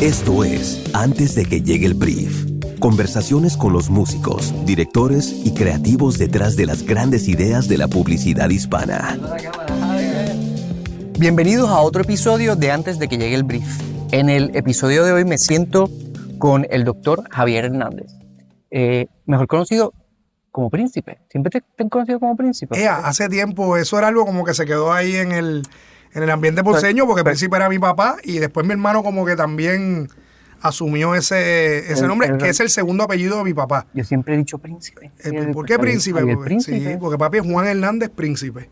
Esto es Antes de que llegue el brief. Conversaciones con los músicos, directores y creativos detrás de las grandes ideas de la publicidad hispana. Bienvenidos a otro episodio de Antes de que llegue el brief. En el episodio de hoy me siento con el doctor Javier Hernández, mejor conocido como Príncipe. ¿Siempre te han conocido como Príncipe? Hace tiempo eso era algo como que se quedó ahí en el ambiente ponceño, porque Príncipe era mi papá y después mi hermano como que también asumió ese nombre, que es el segundo apellido de mi papá. Yo siempre he dicho Príncipe. ¿Por qué Príncipe? Príncipe. Sí, porque papi es Juan Hernández Príncipe.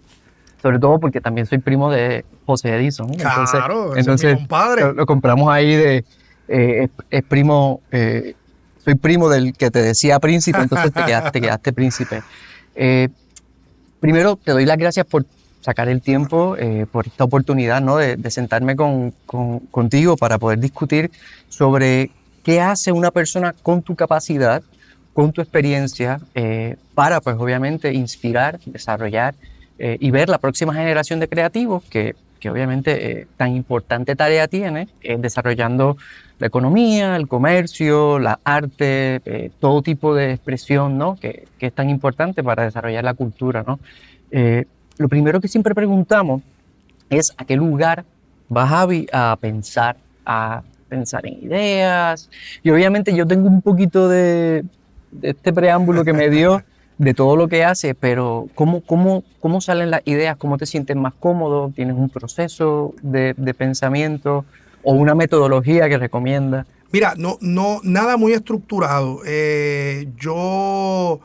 Sobre todo porque también soy primo de José Edison. Claro, entonces es mi compadre. Lo compramos ahí es primo, soy primo del que te decía Príncipe, entonces te quedaste Príncipe. Primero, te doy las gracias por sacar el tiempo, por esta oportunidad, ¿no? de sentarme contigo para poder discutir sobre qué hace una persona con tu capacidad, con tu experiencia, para, pues obviamente, inspirar, desarrollar y ver la próxima generación de creativos que obviamente tan importante tarea tiene, desarrollando la economía, el comercio, la arte, todo tipo de expresión, ¿no? que es tan importante para desarrollar la cultura, ¿no? Lo primero que siempre preguntamos es a qué lugar va Javi a pensar en ideas. Y obviamente yo tengo un poquito de este preámbulo que me dio de todo lo que hace, pero ¿cómo salen las ideas? ¿Cómo te sientes más cómodo? ¿Tienes un proceso de pensamiento o una metodología que recomiendas? Mira, no, nada muy estructurado. Yo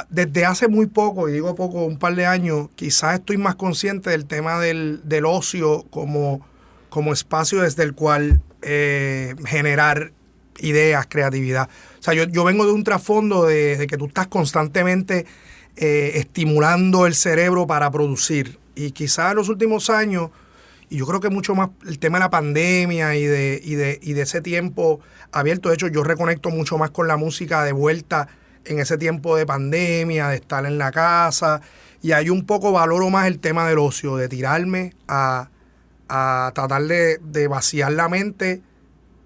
desde hace muy poco, y digo poco, un par de años, quizás estoy más consciente del tema del ocio como espacio desde el cual generar ideas, creatividad. O sea, yo vengo de un trasfondo de que tú estás constantemente estimulando el cerebro para producir. Y quizás en los últimos años, y yo creo que mucho más el tema de la pandemia y de ese tiempo abierto, de hecho yo reconecto mucho más con la música de vuelta en ese tiempo de pandemia, de estar en la casa, y ahí un poco valoro más el tema del ocio, de tirarme a tratar de vaciar la mente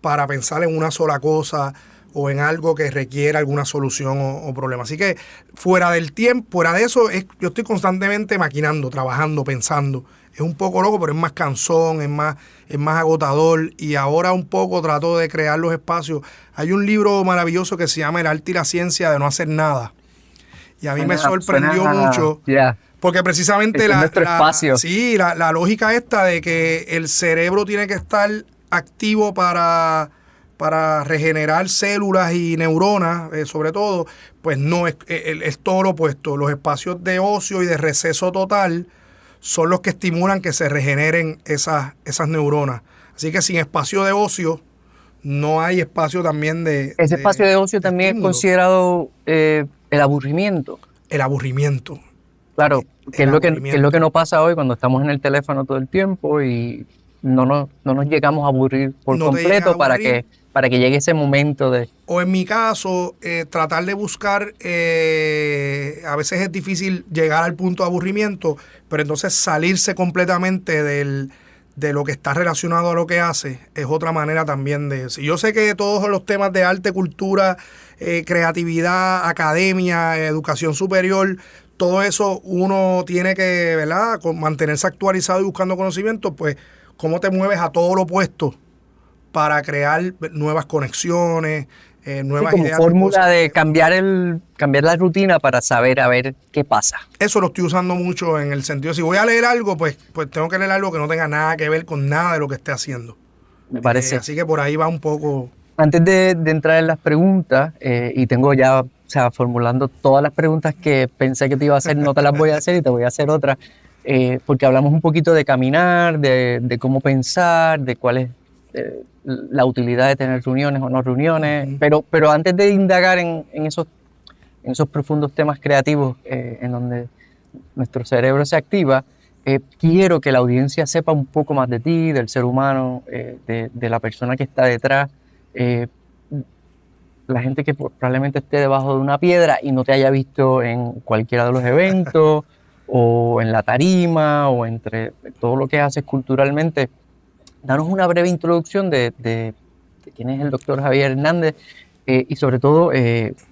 para pensar en una sola cosa o en algo que requiera alguna solución o problema. Así que fuera del tiempo, fuera de eso, yo estoy constantemente maquinando, trabajando, pensando. Es un poco loco, pero es más cansón, es más agotador, y ahora un poco trato de crear los espacios. Hay un libro maravilloso que se llama El arte y la ciencia de no hacer nada. Y a mí me sorprendió mucho. Yeah. Porque precisamente la lógica esta de que el cerebro tiene que estar activo para regenerar células y neuronas, sobre todo, pues no, es todo lo opuesto. Los espacios de ocio y de receso total son los que estimulan que se regeneren esas neuronas. Así que sin espacio de ocio, no hay espacio también de... Ese espacio de ocio también estímulo. Es considerado el aburrimiento. El aburrimiento. Claro, que es lo que nos pasa hoy cuando estamos en el teléfono todo el tiempo y no nos llegamos a aburrir por completo para que llegue ese momento de... O en mi caso, tratar de buscar, a veces es difícil llegar al punto de aburrimiento, pero entonces salirse completamente de lo que está relacionado a lo que hace es otra manera también de... Si yo sé que todos los temas de arte, cultura, creatividad, academia, educación superior, todo eso uno tiene que, ¿verdad?, mantenerse actualizado y buscando conocimiento, pues cómo te mueves a todo lo opuesto para crear nuevas conexiones, nuevas como ideas. Como fórmula de cambiar la rutina para saber a ver qué pasa. Eso lo estoy usando mucho en el sentido, si voy a leer algo, pues tengo que leer algo que no tenga nada que ver con nada de lo que esté haciendo. Me parece. Así que por ahí va un poco. Antes de entrar en las preguntas, y tengo ya, o sea, formulando todas las preguntas que pensé que te iba a hacer, no te las voy a hacer y te voy a hacer otras, porque hablamos un poquito de caminar, de cómo pensar, de cuál es la utilidad de tener reuniones o no reuniones, pero antes de indagar en esos profundos temas creativos en donde nuestro cerebro se activa, quiero que la audiencia sepa un poco más de ti, del ser humano, de la persona que está detrás, la gente que probablemente esté debajo de una piedra y no te haya visto en cualquiera de los eventos o en la tarima o entre todo lo que haces culturalmente. Danos una breve introducción de quién es el doctor Javier Hernández y sobre todo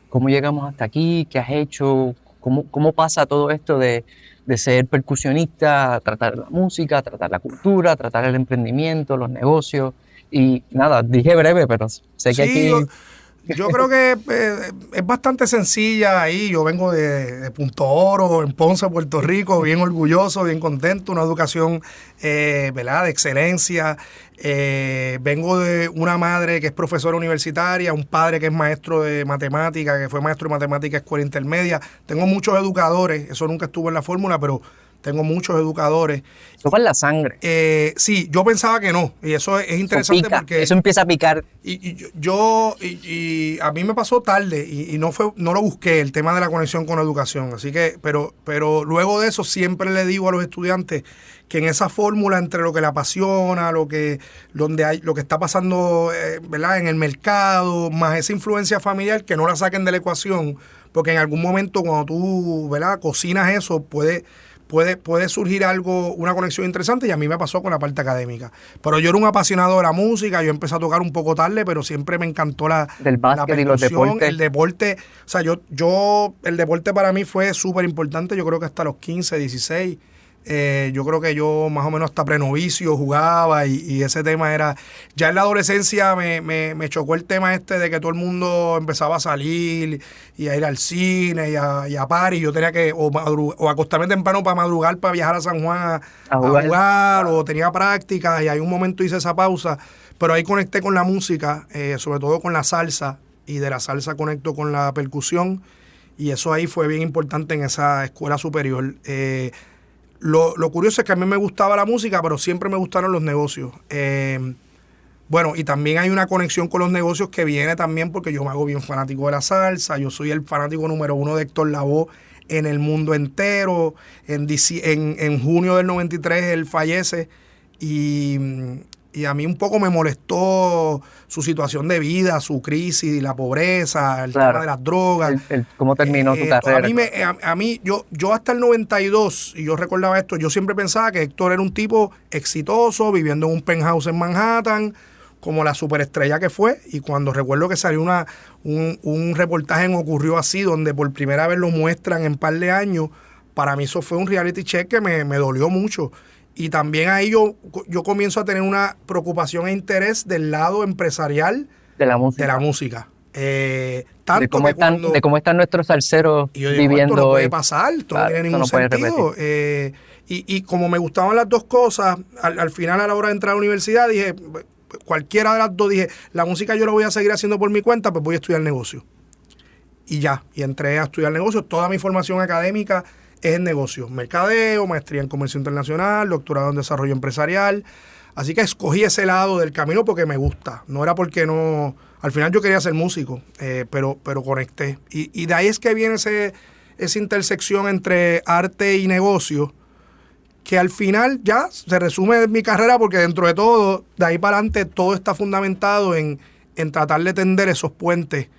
cómo llegamos hasta aquí, qué has hecho, cómo pasa todo esto de ser percusionista, a tratar la música, a tratar la cultura, a tratar el emprendimiento, los negocios. Y nada, dije breve, pero sé que Sí, aquí... yo creo que es bastante sencilla ahí. Yo vengo de Punto Oro, en Ponce, Puerto Rico, bien orgulloso, bien contento, una educación ¿verdad? De excelencia. Vengo de una madre que es profesora universitaria, un padre que es maestro de matemática, que fue maestro de matemática escuela intermedia. Tengo muchos educadores, eso nunca estuvo en la fórmula, pero tengo muchos educadores. Eso va en la sangre. Sí, yo pensaba que no, y eso es interesante Eso pica, porque... eso empieza a picar. Y a mí me pasó tarde y no lo busqué el tema de la conexión con la educación, así que pero luego de eso siempre le digo a los estudiantes que en esa fórmula entre lo que le apasiona, lo que está pasando, ¿verdad? En el mercado, más esa influencia familiar, que no la saquen de la ecuación, porque en algún momento cuando tú, ¿verdad? Cocinas eso puede surgir algo, una conexión interesante, y a mí me pasó con la parte académica. Pero yo era un apasionado de la música, yo empecé a tocar un poco tarde, pero siempre me encantó del básquet y los deportes. el deporte. O sea, el deporte para mí fue súper importante, yo creo que hasta los 15, 16. Yo creo que yo más o menos hasta prenovicio jugaba y ese tema era... Ya en la adolescencia me chocó el tema este de que todo el mundo empezaba a salir y a ir al cine y a party. Yo tenía que o acostarme temprano para madrugar, para viajar a San Juan a jugar, o tenía prácticas, y hay un momento hice esa pausa. Pero ahí conecté con la música, sobre todo con la salsa, y de la salsa conecto con la percusión, y eso ahí fue bien importante en esa escuela superior. Lo curioso es que a mí me gustaba la música, pero siempre me gustaron los negocios. Bueno, y también hay una conexión con los negocios que viene también porque yo me hago bien fanático de la salsa. Yo soy el fanático número 1 de Héctor Lavoe en el mundo entero. En junio del 93 él fallece y a mí un poco me molestó su situación de vida, su crisis, la pobreza, el tema de las drogas. ¿Cómo terminó su carrera? A mí yo hasta el 92, y yo recordaba esto, yo siempre pensaba que Héctor era un tipo exitoso, viviendo en un penthouse en Manhattan, como la superestrella que fue, y cuando recuerdo que salió un reportaje en Ocurrió Así, donde por primera vez lo muestran en par de años, para mí eso fue un reality check que me dolió mucho. Y también ahí yo comienzo a tener una preocupación e interés del lado empresarial de la música. Tanto de cómo están nuestros salseros viviendo. Esto no puede pasar, esto no tiene ningún sentido. Y como me gustaban las dos cosas, al final a la hora de entrar a la universidad dije, cualquiera de las dos, dije, la música yo la voy a seguir haciendo por mi cuenta, pues voy a estudiar negocio. Y entré a estudiar negocio. Toda mi formación académica es en negocios, mercadeo, maestría en comercio internacional, doctorado en desarrollo empresarial. Así que escogí ese lado del camino porque me gusta. No era porque no... Al final yo quería ser músico, pero conecté. Y de ahí es que viene esa intersección entre arte y negocio, que al final ya se resume en mi carrera, porque dentro de todo, de ahí para adelante, todo está fundamentado en tratar de tender esos puentes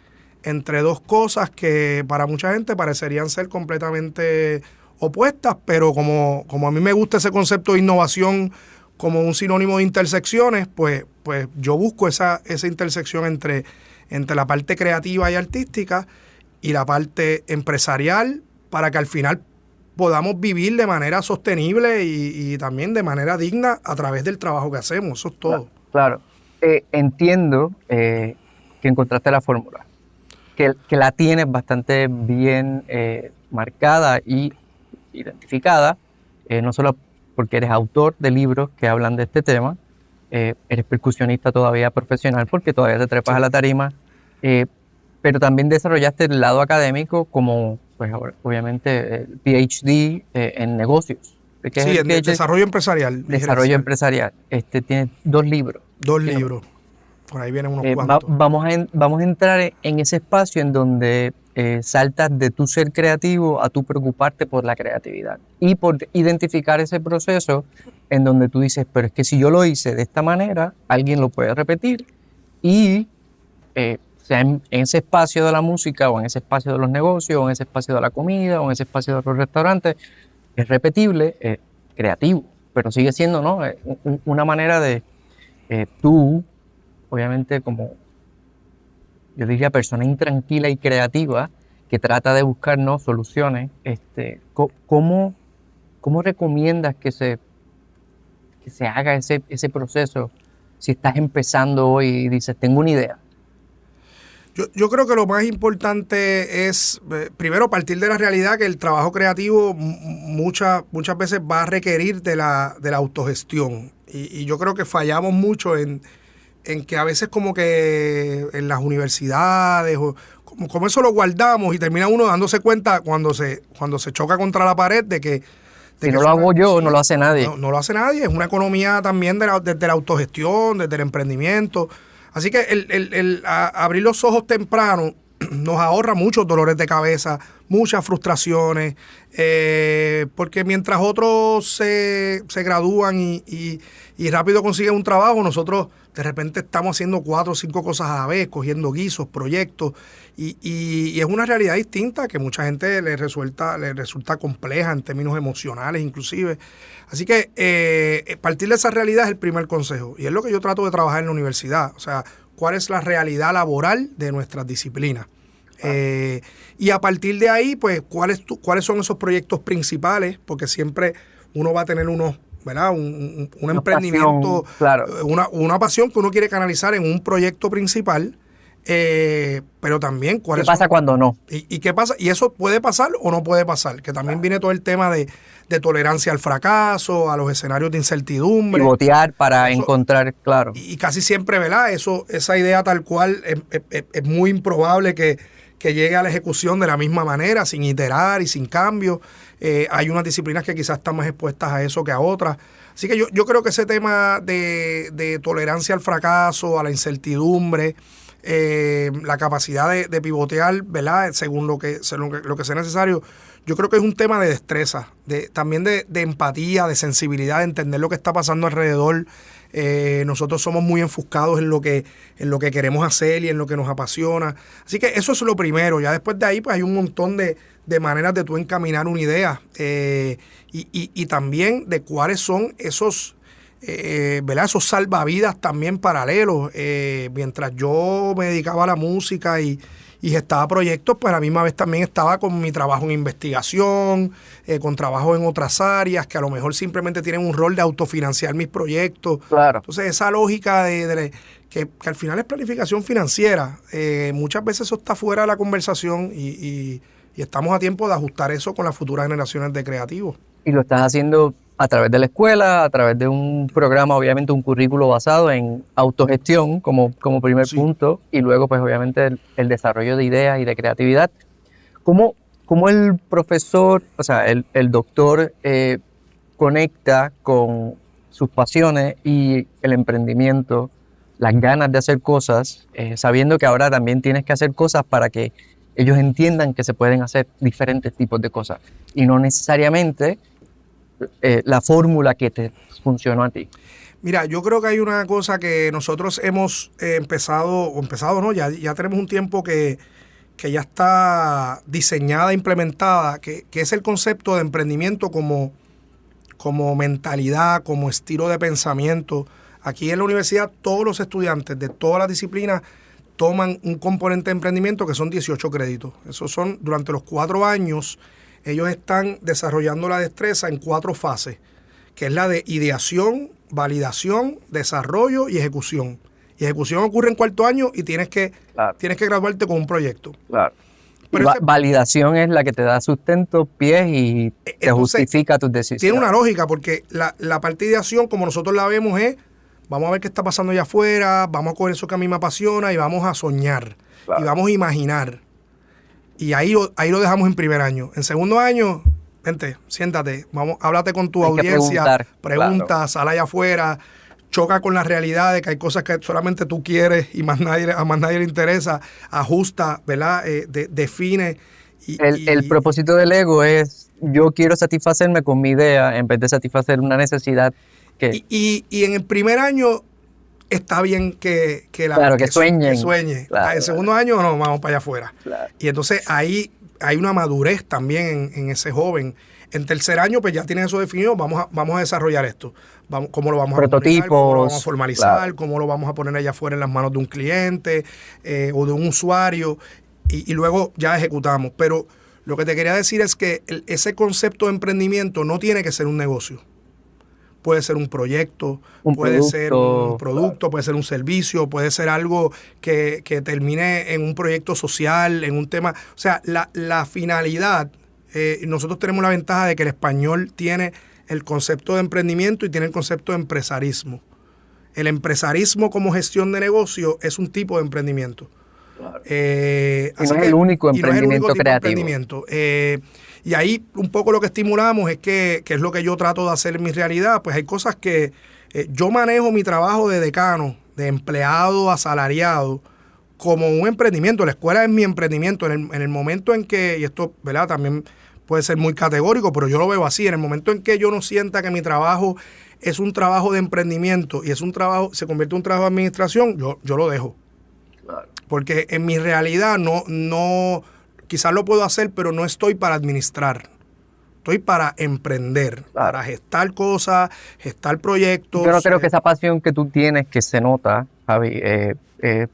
entre dos cosas que para mucha gente parecerían ser completamente opuestas, pero como a mí me gusta ese concepto de innovación como un sinónimo de intersecciones, pues yo busco esa intersección entre la parte creativa y artística y la parte empresarial, para que al final podamos vivir de manera sostenible y también de manera digna a través del trabajo que hacemos. Eso es todo. Claro. Entiendo que encontraste la fórmula, que la tienes bastante bien marcada y identificada, no solo porque eres autor de libros que hablan de este tema, eres percusionista todavía profesional porque todavía te trepas a la tarima, pero también desarrollaste el lado académico como, pues obviamente, el PhD en negocios. Sí, en desarrollo empresarial. Desarrollo empresarial. Tienes 2 libros. 2 libros. Por ahí vienen unos cuantos. Vamos a entrar en ese espacio en donde saltas de tu ser creativo a tu preocuparte por la creatividad y por identificar ese proceso en donde tú dices, pero es que si yo lo hice de esta manera, alguien lo puede repetir, y sea en ese espacio de la música o en ese espacio de los negocios o en ese espacio de la comida o en ese espacio de los restaurantes, es repetible, creativo, pero sigue siendo, ¿no? Una manera de tú obviamente como, yo diría, persona intranquila y creativa que trata de buscar, ¿no?, soluciones, ¿cómo recomiendas que se haga ese proceso si estás empezando hoy y dices, tengo una idea? Yo creo que lo más importante es, primero, partir de la realidad que el trabajo creativo muchas veces va a requerir de la autogestión. Y yo creo que fallamos mucho en que a veces como que en las universidades, o como eso lo guardamos y termina uno dándose cuenta cuando se choca contra la pared de que... Si no lo hago yo, no lo hace nadie. No lo hace nadie, es una economía también desde la autogestión, desde el emprendimiento. Así que el abrir los ojos temprano nos ahorra muchos dolores de cabeza, muchas frustraciones, porque mientras otros se gradúan y rápido consiguen un trabajo, nosotros de repente estamos haciendo 4 o 5 cosas a la vez, cogiendo guisos, proyectos, y es una realidad distinta que mucha gente le resulta compleja en términos emocionales inclusive. Así que partir de esa realidad es el primer consejo, y es lo que yo trato de trabajar en la universidad, o sea, cuál es la realidad laboral de nuestras disciplinas. Y a partir de ahí, pues, ¿cuáles son esos proyectos principales? Porque siempre uno va a tener ¿verdad? Un emprendimiento, pasión, claro. Una pasión que uno quiere canalizar en un proyecto principal, pero también ¿qué pasa cuando no? ¿Y qué pasa? Y eso puede pasar o no puede pasar, que también viene todo el tema de tolerancia al fracaso, a los escenarios de incertidumbre. Pivotear para encontrar, claro. Y casi siempre, ¿verdad? Esa idea tal cual es muy improbable que llegue a la ejecución de la misma manera, sin iterar y sin cambio. Hay unas disciplinas que quizás están más expuestas a eso que a otras. Así que yo creo que ese tema de tolerancia al fracaso, a la incertidumbre, la capacidad de pivotear, ¿verdad?, según lo que sea necesario, yo creo que es un tema de destreza, también de empatía, de sensibilidad, de entender lo que está pasando alrededor. Nosotros somos muy enfuscados en lo que queremos hacer y en lo que nos apasiona. Así que eso es lo primero. Ya después de ahí, pues hay un montón de maneras de tú encaminar una idea, y también de cuáles son esos, ¿verdad?, esos salvavidas también paralelos. Mientras yo me dedicaba a la música y gestaba proyectos, pues a la misma vez también estaba con mi trabajo en investigación, con trabajo en otras áreas que a lo mejor simplemente tienen un rol de autofinanciar mis proyectos. Claro. Entonces esa lógica que al final es planificación financiera, muchas veces eso está fuera de la conversación y estamos a tiempo de ajustar eso con las futuras generaciones de creativos. Y lo estás haciendo a través de la escuela, a través de un programa, obviamente un currículo basado en autogestión como primer punto, y luego pues obviamente el desarrollo de ideas y de creatividad. ¿Cómo el profesor, o sea, el doctor conecta con sus pasiones y el emprendimiento, las ganas de hacer cosas, sabiendo que ahora también tienes que hacer cosas para que ellos entiendan que se pueden hacer diferentes tipos de cosas y no necesariamente la fórmula que te funcionó a ti? Mira, yo creo que hay una cosa que nosotros hemos empezado, no, ya tenemos un tiempo que ya está diseñada, implementada, que es el concepto de emprendimiento como mentalidad, como estilo de pensamiento. Aquí en la universidad todos los estudiantes de todas las disciplinas toman un componente de emprendimiento que son 18 créditos. Esos son, durante los 4 años, ellos están desarrollando la destreza en 4 fases, que es la de ideación, validación, desarrollo y ejecución. Y ejecución ocurre en 4º año y tienes que graduarte con un proyecto. Claro. Pero validación es la que te da sustento, pies y te justifica tus decisiones. Tiene una lógica, porque la parte de ideación, como nosotros la vemos, es vamos a ver qué está pasando allá afuera, vamos a coger eso que a mí me apasiona y vamos a soñar. Claro. Y vamos a imaginar. Y ahí lo dejamos en 1er año. En 2º año, vente, siéntate, háblate con tu audiencia, pregunta, claro, sal allá afuera, choca con la realidad de que hay cosas que solamente tú quieres y a más nadie le interesa, ajusta, ¿verdad? Define. El propósito del ego es yo quiero satisfacerme con mi idea en vez de satisfacer una necesidad que... Y en el 1er año está bien que sueñen. Claro, en 2º año no, vamos para allá afuera. Claro. Y entonces ahí hay una madurez también en ese joven. En tercer año, pues ya tienen eso definido, vamos a desarrollar esto. ¿Cómo lo vamos a comunicar? ¿Cómo lo vamos a formalizar? Claro. ¿Cómo lo vamos a poner allá afuera en las manos de un cliente o de un usuario? Y luego ya ejecutamos. Pero lo que te quería decir es que ese concepto de emprendimiento no tiene que ser un negocio. Puede ser un proyecto, puede ser un producto, claro, puede ser un servicio, puede ser algo que termine en un proyecto social, en un tema. O sea, la finalidad, nosotros tenemos la ventaja de que el español tiene el concepto de emprendimiento y tiene el concepto de empresarismo. El empresarismo como gestión de negocio es un tipo de emprendimiento. Claro. Y no es el único emprendimiento creativo. Y ahí un poco lo que estimulamos es que es lo que yo trato de hacer en mi realidad, pues hay cosas que yo manejo mi trabajo de decano, de empleado asalariado, como un emprendimiento. La escuela es mi emprendimiento. En el momento en que, y esto, ¿verdad?, también puede ser muy categórico, pero yo lo veo así, en el momento en que yo no sienta que mi trabajo es un trabajo de emprendimiento y se convierte en un trabajo de administración, yo lo dejo. Claro. Porque en mi realidad no, quizás lo puedo hacer, pero no estoy para administrar. Estoy para emprender, claro, para gestar cosas, gestar proyectos. Yo no creo que esa pasión que tú tienes, que se nota, Javi,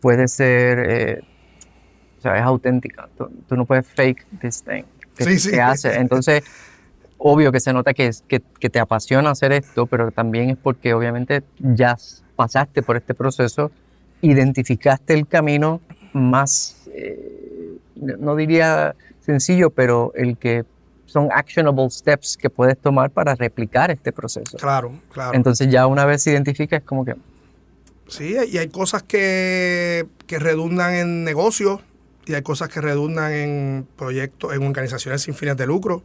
puede ser, o sea, es auténtica. Tú no puedes fake this thing que haces. Entonces, obvio que se nota que te apasiona hacer esto, pero también es porque obviamente ya pasaste por este proceso, identificaste el camino más, no diría sencillo, pero el que son actionable steps que puedes tomar para replicar este proceso. Claro, claro. Entonces ya una vez se identifica es como que... Sí, y hay cosas que redundan en negocios y hay cosas que redundan en proyectos, en organizaciones sin fines de lucro.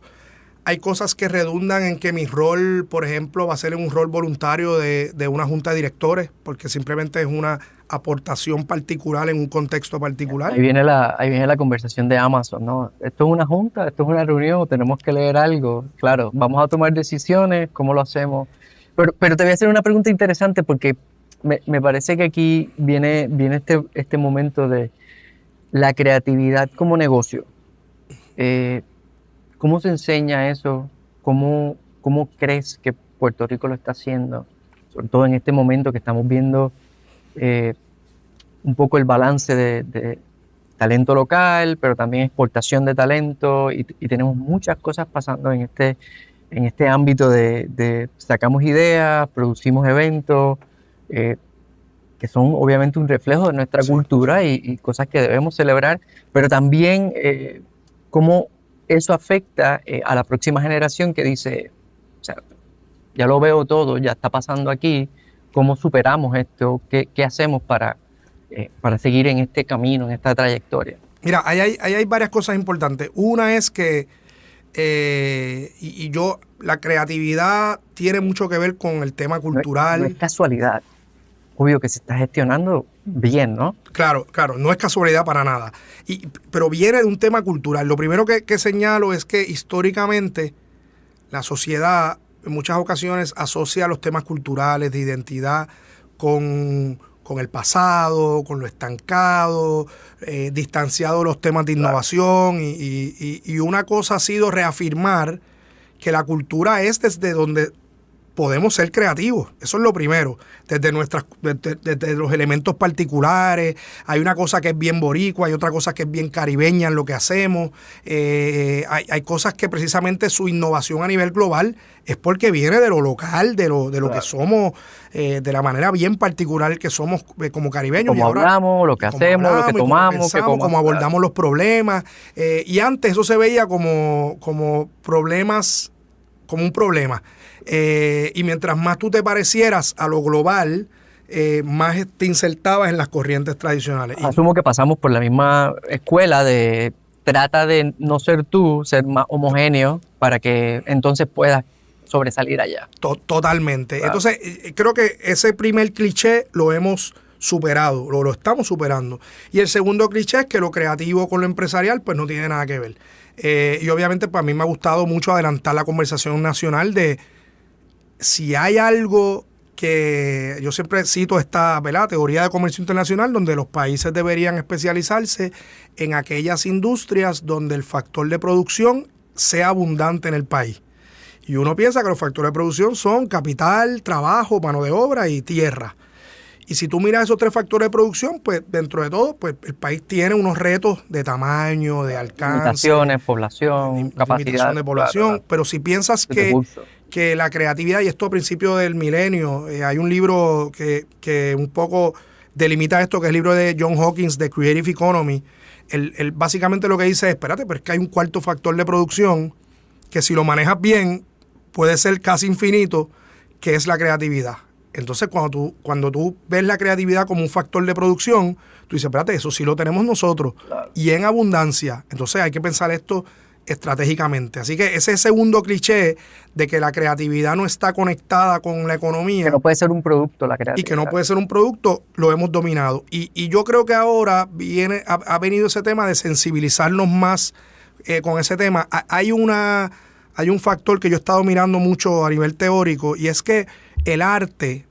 Hay cosas que redundan en que mi rol, por ejemplo, va a ser un rol voluntario de una junta de directores, porque simplemente es una aportación particular en un contexto particular. Ahí viene la conversación de Amazon, ¿no? Esto es una junta, esto es una reunión, tenemos que leer algo. Claro, vamos a tomar decisiones, ¿cómo lo hacemos? Pero te voy a hacer una pregunta interesante porque me parece que aquí viene este momento de la creatividad como negocio. ¿Cómo se enseña eso? ¿Cómo crees que Puerto Rico lo está haciendo? Sobre todo en este momento que estamos viendo un poco el balance de talento local, pero también exportación de talento y tenemos muchas cosas pasando en este ámbito de sacamos ideas, producimos eventos, que son obviamente un reflejo de nuestra cultura y cosas que debemos celebrar, pero también cómo eso afecta a la próxima generación que dice, o sea, ya lo veo todo, ya está pasando aquí, ¿cómo superamos esto? ¿Qué hacemos para seguir en este camino, en esta trayectoria? Mira, ahí hay varias cosas importantes. Una es que la creatividad tiene mucho que ver con el tema cultural. No es casualidad. Obvio que se está gestionando bien, ¿no? Claro, no es casualidad para nada. Pero viene de un tema cultural. Lo primero que señalo es que históricamente la sociedad en muchas ocasiones asocia los temas culturales de identidad con el pasado, con lo estancado, distanciado de los temas de innovación. Y una cosa ha sido reafirmar que la cultura es desde donde podemos ser creativos. Eso es lo primero. Desde los elementos particulares. Hay una cosa que es bien boricua, hay otra cosa que es bien caribeña en lo que hacemos. Hay cosas que precisamente su innovación a nivel global es porque viene de lo local, de lo que somos, de la manera bien particular que somos como caribeños. Como hablamos, lo que hacemos, lo que tomamos, cómo abordamos los problemas. Y antes eso se veía como problemas, como un problema. Y mientras más tú te parecieras a lo global, más te insertabas en las corrientes tradicionales. Asumo que pasamos por la misma escuela de trata de no ser tú, ser más homogéneo para que entonces puedas sobresalir allá. Totalmente. Claro. Entonces, creo que ese primer cliché lo hemos superado, lo estamos superando. Y el segundo cliché es que lo creativo con lo empresarial pues no tiene nada que ver. Y obviamente pues a mí me ha gustado mucho adelantar la conversación nacional de si hay algo que yo siempre cito esta, ¿verdad?, teoría de comercio internacional, donde los países deberían especializarse en aquellas industrias donde el factor de producción sea abundante en el país. Y uno piensa que los factores de producción son capital, trabajo, mano de obra y tierra. Y si tú miras esos tres factores de producción, pues dentro de todo, pues el país tiene unos retos de tamaño, de alcance. Limitaciones, población, capacidad. Limitación de población. Claro. Pero si piensas que la creatividad, y esto a principios del milenio, hay un libro que un poco delimita esto, que es el libro de John Hawkins, The Creative Economy. Él básicamente lo que dice es, espérate, pero es que hay un cuarto factor de producción que si lo manejas bien puede ser casi infinito, que es la creatividad. Entonces, cuando tú ves la creatividad como un factor de producción, tú dices, espérate, eso sí lo tenemos nosotros, claro, y en abundancia. Entonces hay que pensar esto estratégicamente. Así que ese segundo cliché de que la creatividad no está conectada con la economía. Que no puede ser un producto la creatividad. Y que no puede ser un producto, lo hemos dominado. Y yo creo que ahora ha venido ese tema de sensibilizarnos más con ese tema. Hay un factor que yo he estado mirando mucho a nivel teórico, y es que el arte,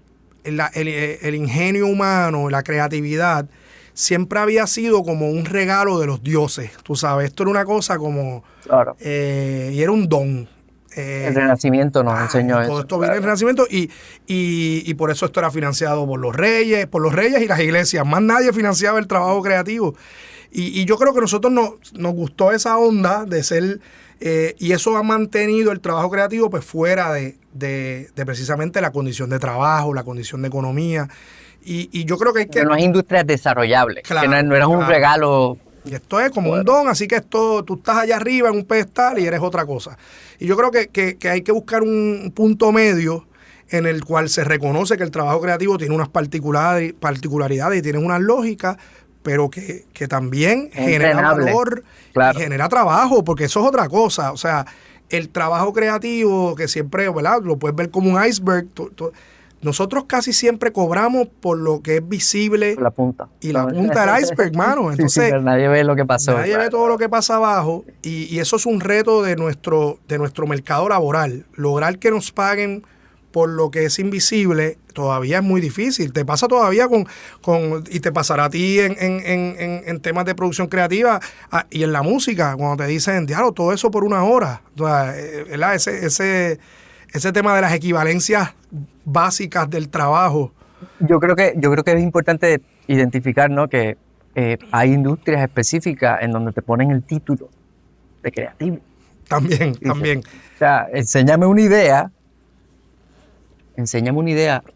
el ingenio humano, la creatividad, siempre había sido como un regalo de los dioses, tú sabes. Esto era una cosa como... Claro. Y era un don. El Renacimiento nos enseñó eso. Todo esto viene del Renacimiento y por eso esto era financiado por los reyes y las iglesias. Más nadie financiaba el trabajo creativo. Y yo creo que a nosotros nos gustó esa onda de ser... y eso ha mantenido el trabajo creativo pues fuera de precisamente la condición de trabajo, la condición de economía. Y yo creo que hay que... Pero no es industrias desarrollables, claro, que no era un regalo. Y esto es como un don, así que tú estás allá arriba en un pedestal y eres otra cosa. Y yo creo que hay que buscar un punto medio en el cual se reconoce que el trabajo creativo tiene unas particularidades y tiene unas lógicas, pero que también genera valor, claro, y genera trabajo, porque eso es otra cosa. O sea, el trabajo creativo, que siempre, ¿verdad?, lo puedes ver como un iceberg. Nosotros casi siempre cobramos por lo que es visible. La punta. Y la punta del iceberg, mano. Entonces, sí, pero nadie ve lo que pasó. Nadie ve todo lo que pasa abajo. Y eso es un reto de nuestro mercado laboral. Lograr que nos paguen por lo que es invisible todavía es muy difícil. Te pasa todavía y te pasará a ti en temas de producción creativa y en la música, cuando te dicen, diablo, todo eso por una hora. O sea, ¿verdad? Ese tema de las equivalencias básicas del trabajo. Yo creo que es importante identificar, ¿no?, que hay industrias específicas en donde te ponen el título de creativo. También. O sea, enséñame una idea,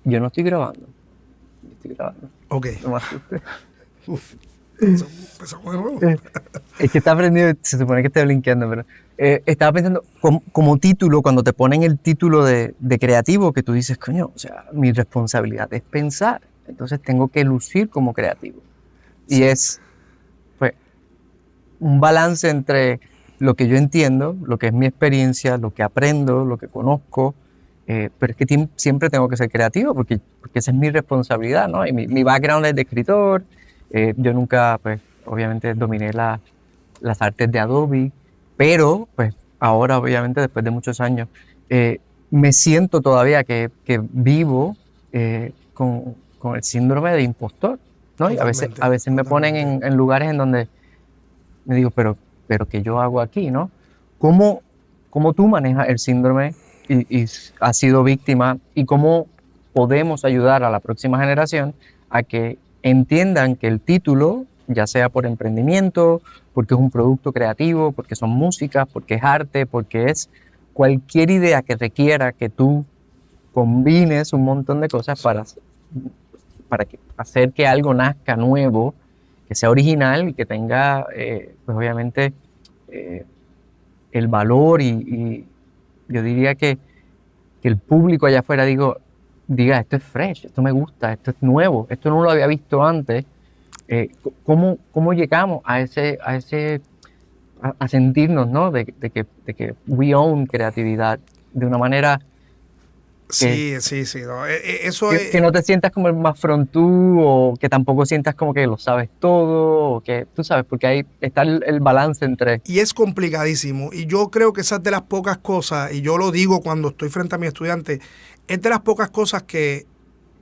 yo no estoy grabando. Ok. No me asustes. Empezamos de nuevo. Es que está prendido, se supone que esté blinqueando, pero estaba pensando, como título, cuando te ponen el título de creativo, que tú dices, coño, o sea, mi responsabilidad es pensar, entonces tengo que lucir como creativo. Sí. Y es, pues, un balance entre lo que yo entiendo, lo que es mi experiencia, lo que aprendo, lo que conozco, pero es que siempre tengo que ser creativo porque esa es mi responsabilidad, ¿no? Y mi background es de escritor, yo nunca, pues, obviamente dominé las artes de Adobe, pero, pues, ahora, obviamente, después de muchos años, me siento todavía que vivo con el síndrome de impostor, ¿no? Y a veces me ponen en lugares en donde me digo, pero ¿qué yo hago aquí, no? ¿Cómo tú manejas el síndrome y has sido víctima? ¿Y cómo podemos ayudar a la próxima generación a que entiendan que el título, ya sea por emprendimiento, porque es un producto creativo, porque son músicas, porque es arte, porque es cualquier idea que requiera que tú combines un montón de cosas para hacer que algo nazca nuevo, que sea original y que tenga, pues obviamente, el valor y yo diría que el público allá afuera diga, esto es fresh, esto me gusta, esto es nuevo, esto no lo había visto antes. ¿Cómo llegamos a sentirnos, ¿no? de que we own creatividad de una manera sí. No. Eso que no te sientas como el más frontú o que tampoco sientas como que lo sabes todo, o que tú sabes, porque ahí está el balance entre... Y es complicadísimo. Y yo creo que esa es de las pocas cosas, y yo lo digo cuando estoy frente a mi estudiante, es de las pocas cosas que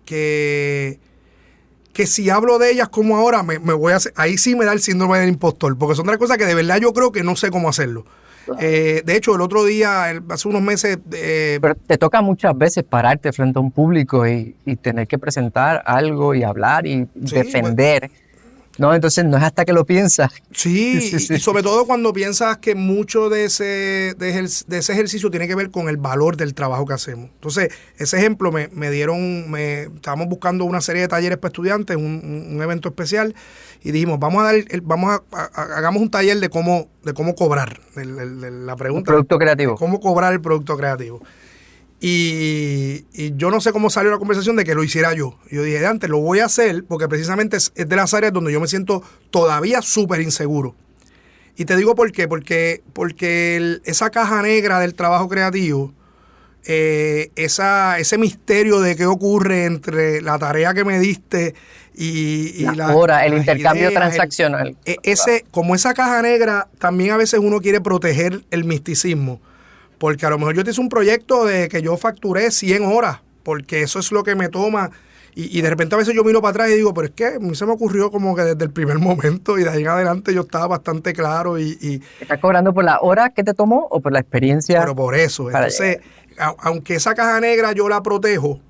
que si hablo de ellas como ahora, me voy a hacer, ahí sí me da el síndrome del impostor, porque son tres cosas que de verdad yo creo que no sé cómo hacerlo. Claro. De hecho, el otro día, hace unos meses... Pero te toca muchas veces pararte frente a un público y tener que presentar algo y hablar y defender. No, entonces no es hasta que lo piensas. Sí, y sobre todo cuando piensas que mucho de ese ejercicio tiene que ver con el valor del trabajo que hacemos. Entonces, ese ejemplo estábamos buscando una serie de talleres para estudiantes, un evento especial, y dijimos, hagamos un taller de cómo cobrar. La pregunta, el producto creativo. Cómo cobrar el producto creativo. Y yo no sé cómo salió la conversación de que lo hiciera yo. Yo dije, antes lo voy a hacer porque precisamente es de las áreas donde yo me siento todavía súper inseguro. Y te digo por qué. Porque esa caja negra del trabajo creativo, ese misterio de qué ocurre entre la tarea que me diste y la hora, el intercambio transaccional. Como esa caja negra, también a veces uno quiere proteger el misticismo. Porque a lo mejor yo te hice un proyecto de que yo facturé 100 horas, porque eso es lo que me toma. Y de repente a veces yo miro para atrás y digo, pero es que a mí se me ocurrió como que desde el primer momento y de ahí en adelante yo estaba bastante claro. ¿Estás cobrando por la hora que te tomó o por la experiencia? Pero por eso. Entonces, aunque esa caja negra yo la protejo,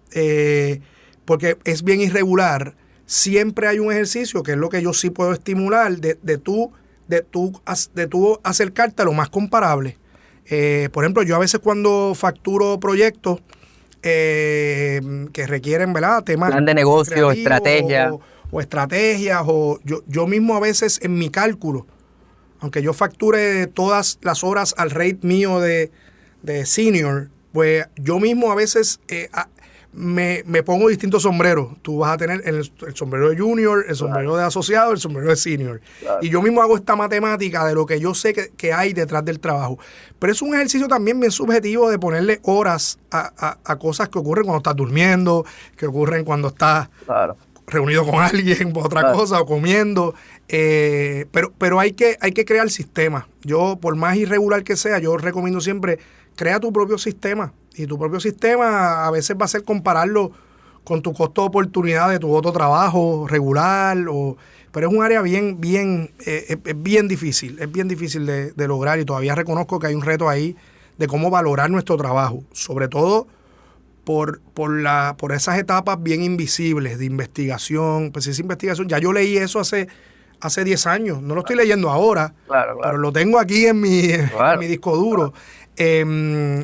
porque es bien irregular, siempre hay un ejercicio que es lo que yo sí puedo estimular de tú acercarte a lo más comparable. Por ejemplo, yo a veces cuando facturo proyectos que requieren, ¿verdad?, temas plan de negocio, estrategia o estrategias, o yo mismo a veces en mi cálculo, aunque yo facture todas las horas al rate mío de senior, pues yo mismo a veces me pongo distintos sombreros. Tú vas a tener el sombrero de junior, el sombrero de asociado, el sombrero de senior. Claro. Y yo mismo hago esta matemática de lo que yo sé que hay detrás del trabajo. Pero es un ejercicio también bien subjetivo de ponerle horas a cosas que ocurren cuando estás durmiendo, que ocurren cuando estás reunido con alguien por otra cosa o comiendo. Pero hay que crear sistemas. Yo, por más irregular que sea, yo recomiendo siempre, crea tu propio sistema. Y tu propio sistema a veces va a ser compararlo con tu costo de oportunidad de tu otro trabajo regular. Pero es un área bien difícil. Es bien difícil de lograr y todavía reconozco que hay un reto ahí de cómo valorar nuestro trabajo. Sobre todo por esas etapas bien invisibles de investigación. Pues esa investigación, ya yo leí eso hace 10 años. No lo estoy leyendo ahora, pero lo tengo aquí en mi disco duro.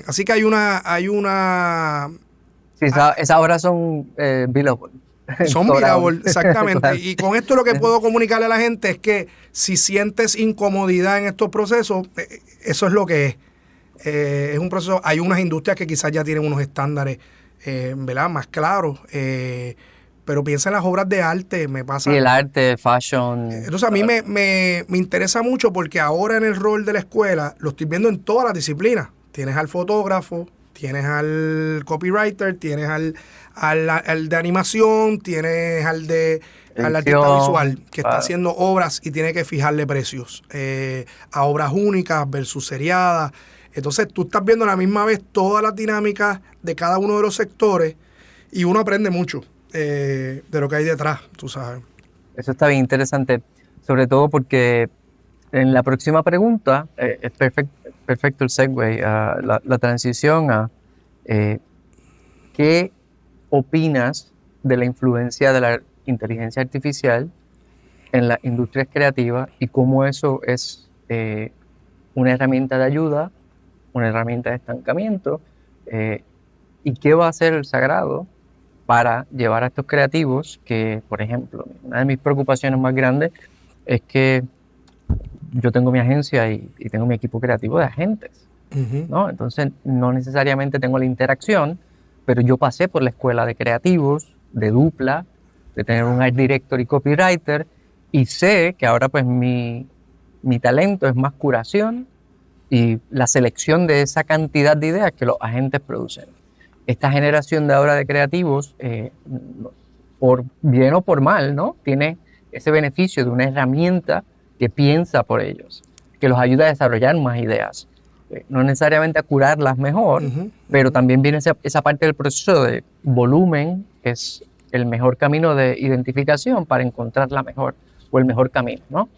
Así que hay una sí, esas horas son billable. Son billable, exactamente. Claro. Y con esto lo que puedo comunicarle a la gente es que si sientes incomodidad en estos procesos, eso es lo que es. Es un proceso. Hay unas industrias que quizás ya tienen unos estándares, ¿verdad?, más claros. Pero piensa en las obras de arte, me pasa. Y el arte, fashion. Entonces a mí me interesa mucho porque ahora en el rol de la escuela lo estoy viendo en todas las disciplinas. Tienes al fotógrafo, tienes al copywriter, tienes al de animación, tienes al artista visual que está haciendo obras y tiene que fijarle precios a obras únicas versus seriadas. Entonces tú estás viendo a la misma vez todas las dinámicas de cada uno de los sectores y uno aprende mucho de lo que hay detrás, tú sabes. Eso está bien interesante, sobre todo porque en la próxima pregunta es perfecto el segue, la transición a ¿qué opinas de la influencia de la inteligencia artificial en las industrias creativas y cómo eso es una herramienta de ayuda, una herramienta de estancamiento, y qué va a hacer el Sagrado para llevar a estos creativos que, por ejemplo, una de mis preocupaciones más grandes es que yo tengo mi agencia y tengo mi equipo creativo de agentes, ¿no? Entonces no necesariamente tengo la interacción, pero yo pasé por la escuela de creativos, de dupla, de tener un art director y copywriter, y sé que ahora pues mi talento es más curación y la selección de esa cantidad de ideas que los agentes producen. Esta generación de ahora de creativos, por bien o por mal, ¿no?, tiene ese beneficio de una herramienta que piensa por ellos, que los ayuda a desarrollar más ideas. No necesariamente a curarlas mejor, pero también viene esa parte del proceso de volumen, que es el mejor camino de identificación para encontrar la mejor o el mejor camino, ¿no?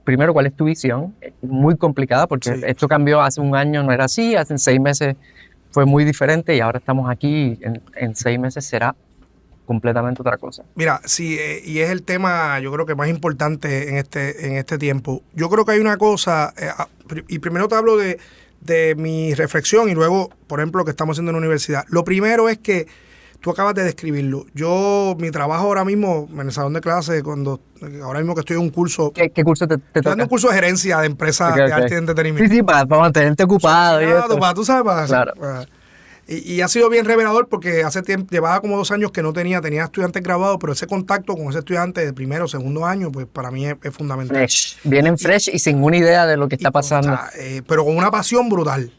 Primero, ¿cuál es tu visión? Es muy complicada porque Sí. esto cambió hace un año, no era así, hace 6 meses fue muy diferente y ahora estamos aquí, en 6 meses será completamente otra cosa. Mira, sí, y es el tema, yo creo que más importante en este tiempo. Yo creo que hay una cosa, y primero te hablo de mi reflexión y luego, por ejemplo, lo que estamos haciendo en la universidad. Lo primero es que tú acabas de describirlo. Mi trabajo ahora mismo en el salón de clase, ahora mismo que estoy en un curso, ¿Qué curso te estoy dando toca? un curso de gerencia de empresas Ok, de ok. arte y entretenimiento. Sí, para mantenerte ocupado y eso. Tú sabes, Claro. Y ha sido bien revelador porque hace tiempo, llevaba como 2 años que no tenía estudiantes graduados, pero ese contacto con ese estudiante de primero o segundo año, pues para mí es fundamental. Fresh. Vienen fresh y sin una idea de lo que está pasando. Pero con una pasión brutal.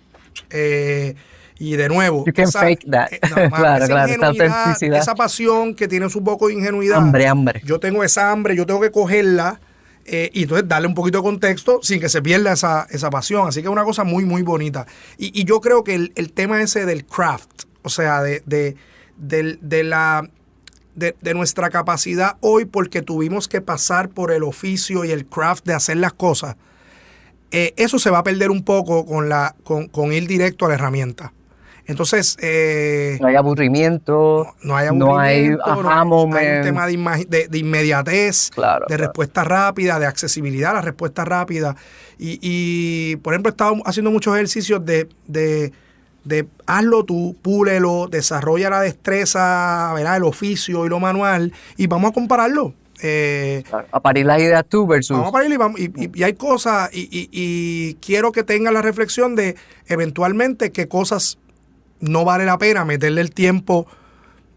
Y de nuevo, You can fake that. Claro, esa esa ingenuidad, autenticidad. esa pasión que tiene su poco de ingenuidad. Hambre. Yo tengo esa hambre, yo tengo que cogerla y entonces darle un poquito de contexto sin que se pierda esa pasión. Así que es una cosa muy, muy bonita. Y yo creo que el tema ese del craft, o sea, de nuestra capacidad hoy, porque tuvimos que pasar por el oficio y el craft de hacer las cosas, eso se va a perder un poco con ir directo a la herramienta. Entonces, No hay aburrimiento. no hay aburrimiento, aha hay moment. un tema de inmediatez, Claro, de claro. respuesta rápida, de accesibilidad a la respuesta rápida. Y por ejemplo, he estado haciendo muchos ejercicios de hazlo tú, púlelo, desarrolla la destreza, ¿verdad? El oficio y lo manual, y vamos a compararlo. Claro, a parir las ideas tú versus. Vamos para y hay cosas, y quiero que tengan la reflexión de eventualmente qué cosas no vale la pena meterle el tiempo,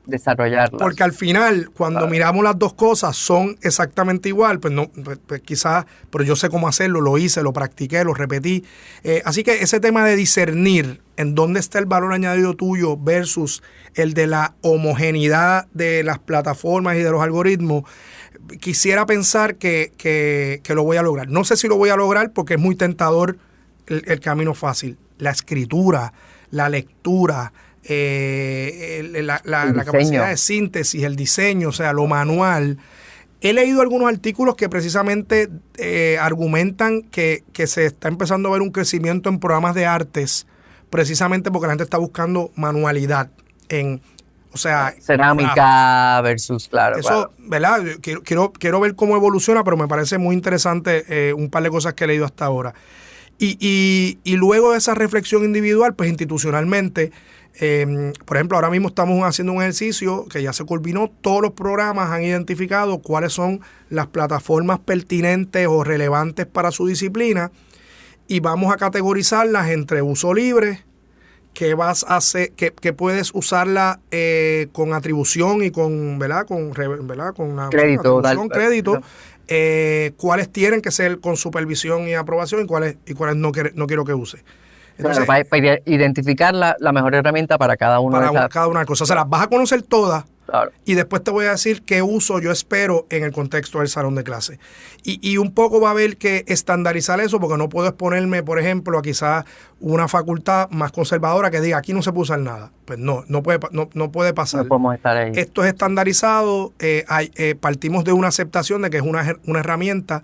desarrollarlas. porque al final, cuando Claro. miramos las dos cosas son exactamente igual, pues no, pues quizás, pero yo sé cómo hacerlo, lo hice, lo practiqué, lo repetí. Así que ese tema de discernir en dónde está el valor añadido tuyo versus el de la homogeneidad de las plataformas y de los algoritmos, quisiera pensar que lo voy a lograr. No sé si lo voy a lograr porque es muy tentador el camino fácil. La escritura, la lectura, la capacidad de síntesis, el diseño, o sea, lo manual. He leído algunos artículos que precisamente argumentan que se está empezando a ver un crecimiento en programas de artes, precisamente porque la gente está buscando manualidad o sea, cerámica versus, claro. eso, claro. ¿verdad? Quiero ver cómo evoluciona, pero me parece muy interesante un par de cosas que he leído hasta ahora. Y luego de esa reflexión individual, pues institucionalmente, por ejemplo, ahora mismo estamos haciendo un ejercicio que ya se culminó. Todos los programas han identificado cuáles son las plataformas pertinentes o relevantes para su disciplina y vamos a categorizarlas entre uso libre, que vas a hacer, que puedes usarla con atribución y con, ¿verdad? Con una Crédito, atribución, crédito. Cuáles tienen que ser con supervisión y aprobación y cuáles no quiero que use. Entonces, claro, para identificar la mejor herramienta para cada una de esas. cada una de las cosas. O sea, las vas a conocer todas. Claro. Y después te voy a decir qué uso yo espero en el contexto del salón de clase. Y un poco va a haber que estandarizar eso, porque no puedo exponerme, por ejemplo, a quizás una facultad más conservadora que diga, aquí no se puede usar nada. Pues no puede pasar. No podemos estar ahí. Esto es estandarizado, partimos de una aceptación de que es una herramienta.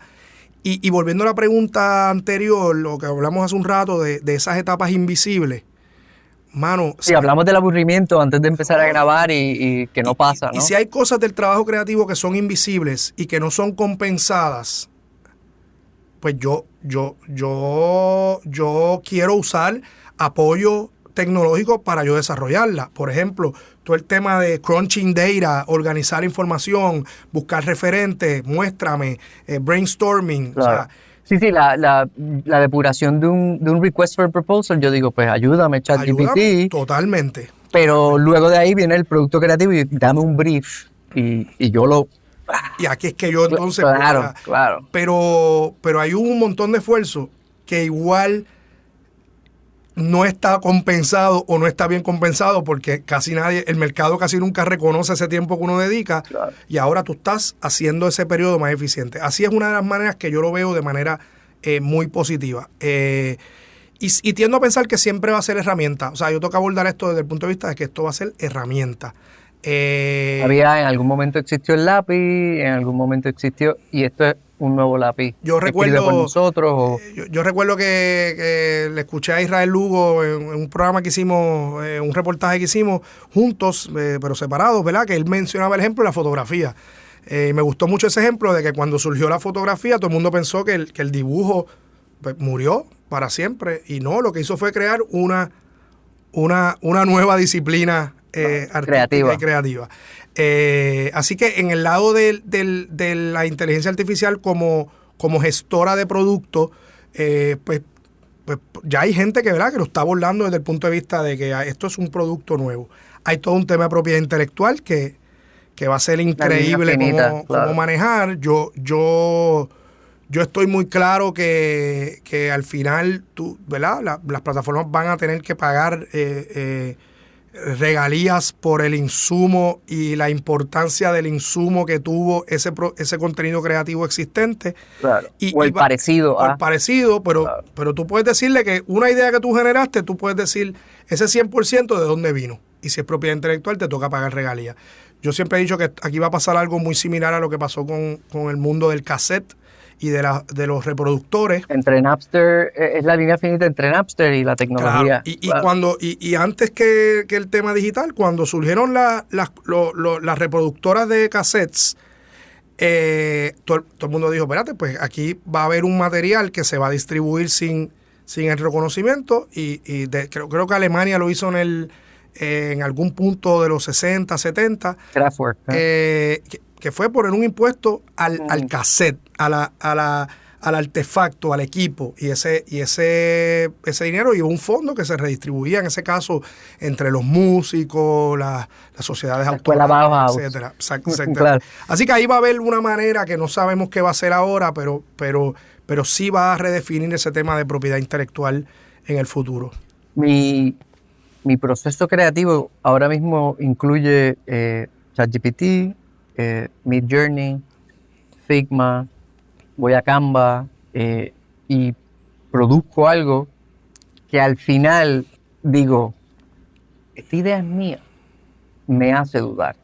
Y volviendo a la pregunta anterior, lo que hablamos hace un rato de esas etapas invisibles, mano. Sí, hablamos del aburrimiento antes de empezar a grabar y que no pasa, ¿no? Y si hay cosas del trabajo creativo que son invisibles y que no son compensadas, pues yo quiero usar apoyo tecnológico para yo desarrollarla. Por ejemplo, todo el tema de crunching data, organizar información, buscar referentes, muéstrame, brainstorming. Claro. O sea, sí, la depuración de un request for proposal, yo digo, pues ayúdame, ChatGPT. Totalmente. Pero luego de ahí viene el producto creativo y dame un brief y yo lo... Y aquí es que yo entonces... Claro, claro. Pero hay un montón de esfuerzo que igual no está compensado o no está bien compensado porque casi nadie, el mercado casi nunca reconoce ese tiempo que uno dedica. Claro. Y ahora tú estás haciendo ese periodo más eficiente. Así es una de las maneras que yo lo veo de manera muy positiva. y tiendo a pensar que siempre va a ser herramienta. O sea, yo tengo que abordar esto desde el punto de vista de que esto va a ser herramienta. En algún momento existió el lápiz, en algún momento existió, y esto es un nuevo lápiz. Yo recuerdo, por nosotros, yo recuerdo que le escuché a Israel Lugo en un programa que hicimos, un reportaje que hicimos juntos, pero separados, ¿verdad? Que él mencionaba el ejemplo de la fotografía. Me gustó mucho ese ejemplo de que cuando surgió la fotografía todo el mundo pensó que el dibujo pues, murió para siempre, y no, lo que hizo fue crear una nueva disciplina artística y creativa. Así que en el lado de la inteligencia artificial como gestora de productos, pues ya hay gente ¿verdad? Que lo está abordando desde el punto de vista de que esto es un producto nuevo. Hay todo un tema de propiedad intelectual que va a ser increíble cómo manejar. Yo estoy muy claro que al final ¿verdad? Las plataformas van a tener que pagar regalías por el insumo y la importancia del insumo que tuvo ese contenido creativo existente. Claro. O el parecido. Pero tú puedes decirle que una idea que tú generaste, tú puedes decir ese 100% de dónde vino. Y si es propiedad intelectual, te toca pagar regalías. Yo siempre he dicho que aquí va a pasar algo muy similar a lo que pasó con el mundo del cassette y de los reproductores. Entre Napster, es la línea finita entre Napster y la tecnología. Claro. Y antes que el tema digital, cuando surgieron las reproductoras de cassettes, todo el mundo dijo, espérate, pues aquí va a haber un material que se va a distribuir sin el reconocimiento, creo que Alemania lo hizo en algún punto de los 60, 70. Kraftwerk. Que fue poner un impuesto al cassette, al artefacto, al equipo, y ese dinero iba a un fondo que se redistribuía en ese caso entre los músicos, las sociedades autónomas, etcétera. Claro. Así que ahí va a haber una manera que no sabemos qué va a ser ahora, pero sí va a redefinir ese tema de propiedad intelectual en el futuro. Mi proceso creativo ahora mismo incluye ChatGPT, Midjourney, Figma, voy a Canva y produzco algo que al final digo, esta idea es mía, me hace dudar.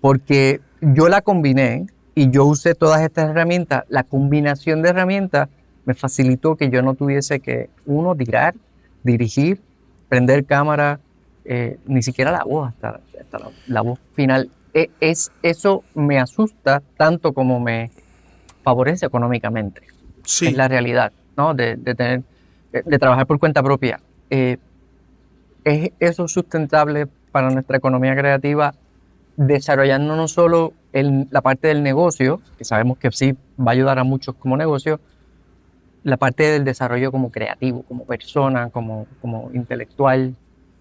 Porque yo la combiné y yo usé todas estas herramientas, la combinación de herramientas me facilitó que yo no tuviese que, tirar, dirigir, prender cámara, ni siquiera la voz, hasta la voz final. Eso me asusta tanto como me favorece económicamente. Sí. Es la realidad, ¿no? De trabajar por cuenta propia. ¿Es eso sustentable para nuestra economía creativa? Desarrollando no solo la parte del negocio, que sabemos que sí va a ayudar a muchos como negocio, la parte del desarrollo como creativo, como persona, como intelectual.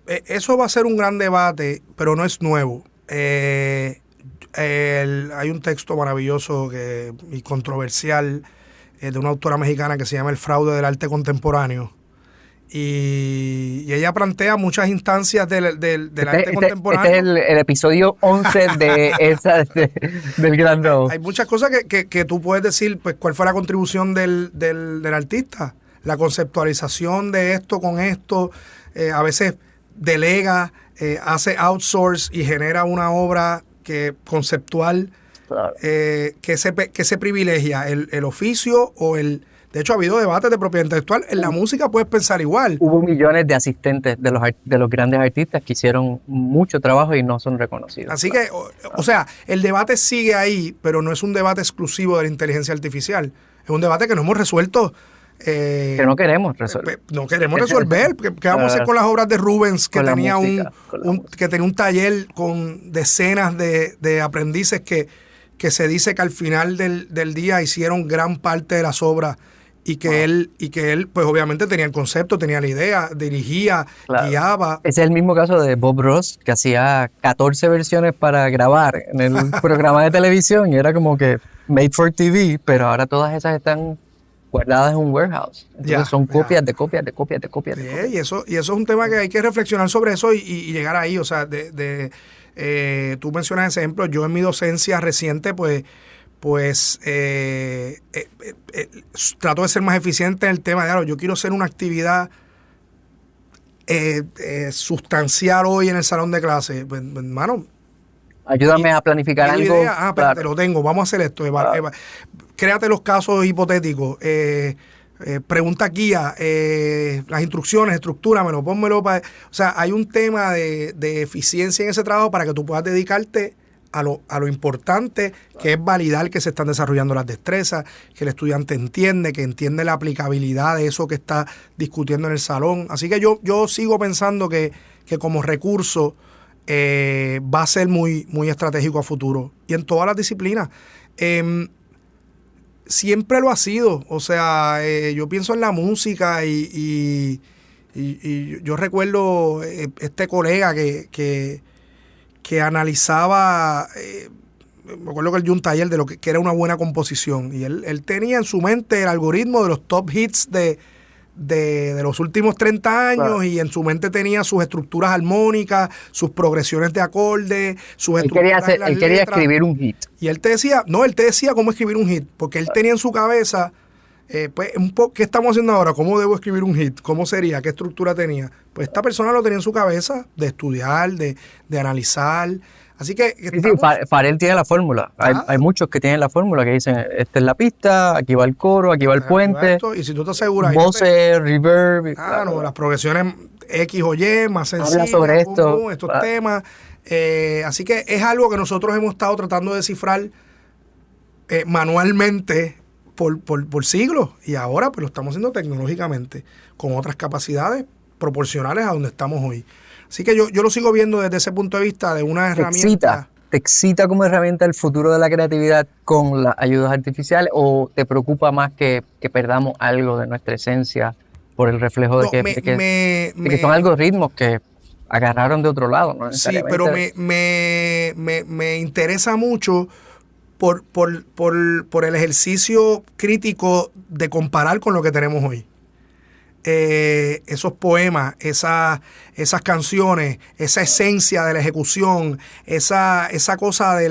Eso va a ser un gran debate, pero no es nuevo. Hay un texto maravilloso y controversial de una autora mexicana que se llama El fraude del arte contemporáneo, y ella plantea muchas instancias del arte contemporáneo. Este es el episodio 11 del Gran Robo. Hay muchas cosas que tú puedes decir, pues, cuál fue la contribución del artista, la conceptualización de esto con esto, a veces delega, hace outsource y genera una obra conceptual. Claro. que se privilegia el oficio o de hecho ha habido debates de propiedad intelectual en la música. Puedes pensar igual, hubo millones de asistentes de los grandes artistas que hicieron mucho trabajo y no son reconocidos. Así que o sea, el debate sigue ahí, pero no es un debate exclusivo de la inteligencia artificial, es un debate que no hemos resuelto, que no queremos resolver. ¿Qué vamos a hacer con las obras de Rubens, que tenía un taller con decenas de aprendices que se dice que al final del día hicieron gran parte de las obras, y que él pues obviamente tenía el concepto, tenía la idea, dirigía, guiaba? Ese es el mismo caso de Bob Ross, que hacía 14 versiones para grabar en el programa de televisión, y era como que made for TV, pero ahora todas esas están guardadas en un warehouse. Entonces son copias de copias. Y eso es un tema que hay que reflexionar sobre eso y llegar ahí. O sea, tú mencionas ese ejemplo. Yo en mi docencia reciente, pues pues trato de ser más eficiente en el tema de, yo quiero hacer una actividad sustancial hoy en el salón de clase. Pues, hermano, ayúdame a planificar algo. Idea, espérate, lo tengo, vamos a hacer esto. Créate los casos hipotéticos. Pregunta guía, las instrucciones, estructúramelo, pónmelo. O sea, hay un tema de eficiencia en ese trabajo para que tú puedas dedicarte a lo importante, que es validar que se están desarrollando las destrezas, que el estudiante entiende, que entiende la aplicabilidad de eso que está discutiendo en el salón. Así que yo sigo pensando que como recurso va a ser muy, muy estratégico a futuro. Y en todas las disciplinas. Siempre lo ha sido. O sea, yo pienso en la música y yo recuerdo este colega que analizaba, me acuerdo que él dio un taller de lo que era una buena composición. Y él tenía en su mente el algoritmo de los top hits de los últimos 30 años, claro. Y en su mente tenía sus estructuras armónicas, sus progresiones de acordes, sus estructuras de las él quería escribir un hit. Y él te decía cómo escribir un hit, porque él tenía en su cabeza, pues, ¿qué estamos haciendo ahora? ¿Cómo debo escribir un hit? ¿Cómo sería? ¿Qué estructura tenía? Pues esta persona lo tenía en su cabeza, de estudiar, de analizar. Así que Farrell tiene la fórmula. Hay muchos que tienen la fórmula, que dicen, esta es la pista, aquí va el coro, aquí va el puente. Y si tú te aseguras, voces, reverb. Claro, las progresiones X o Y, más sencillas. Habla sobre estos temas. Así que es algo que nosotros hemos estado tratando de descifrar manualmente por siglos. Y ahora pues lo estamos haciendo tecnológicamente, con otras capacidades proporcionales a donde estamos hoy. Así que yo lo sigo viendo desde ese punto de vista de una herramienta. ¿Te excita como herramienta el futuro de la creatividad con las ayudas artificiales o te preocupa más que perdamos algo de nuestra esencia por el reflejo de que son algoritmos que agarraron de otro lado? ¿No? Sí, pero me interesa mucho por el ejercicio crítico de comparar con lo que tenemos hoy. Esos poemas, esas canciones, esa esencia de la ejecución, esa cosa de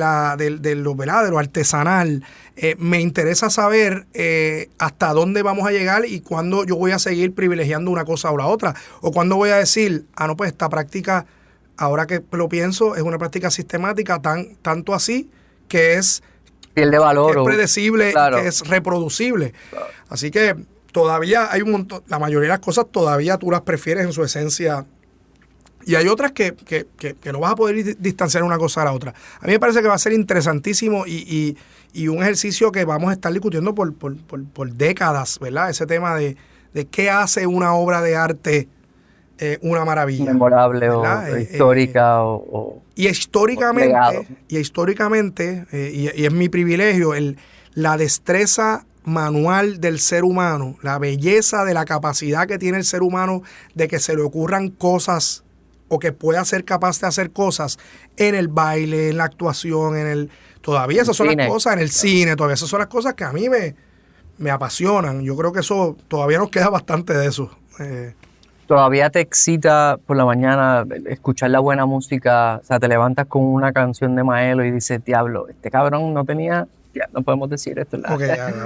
lo artesanal. Me interesa saber hasta dónde vamos a llegar y cuándo yo voy a seguir privilegiando una cosa o la otra. O cuándo voy a decir, pues esta práctica, ahora que lo pienso, es una práctica sistemática tanto así que es pierde valor, que es predecible, claro, que es reproducible. Claro. Así que todavía hay un montón, la mayoría de las cosas todavía tú las prefieres en su esencia. Y hay otras que no vas a poder distanciar una cosa a la otra. A mí me parece que va a ser interesantísimo y un ejercicio que vamos a estar discutiendo por décadas, ¿verdad? Ese tema de qué hace una obra de arte una maravilla. Memorable, ¿verdad? O histórica y históricamente, y es mi privilegio, la destreza manual del ser humano, la belleza de la capacidad que tiene el ser humano de que se le ocurran cosas o que pueda ser capaz de hacer cosas en el baile, en la actuación, todavía esas son las cosas, en el cine, todavía esas son las cosas que a mí me apasionan. Yo creo que eso, todavía nos queda bastante de eso. ¿Todavía te excita por la mañana escuchar la buena música? O sea, te levantas con una canción de Maelo y dices, diablo, este cabrón no tenía... Ya, no podemos decir esto. No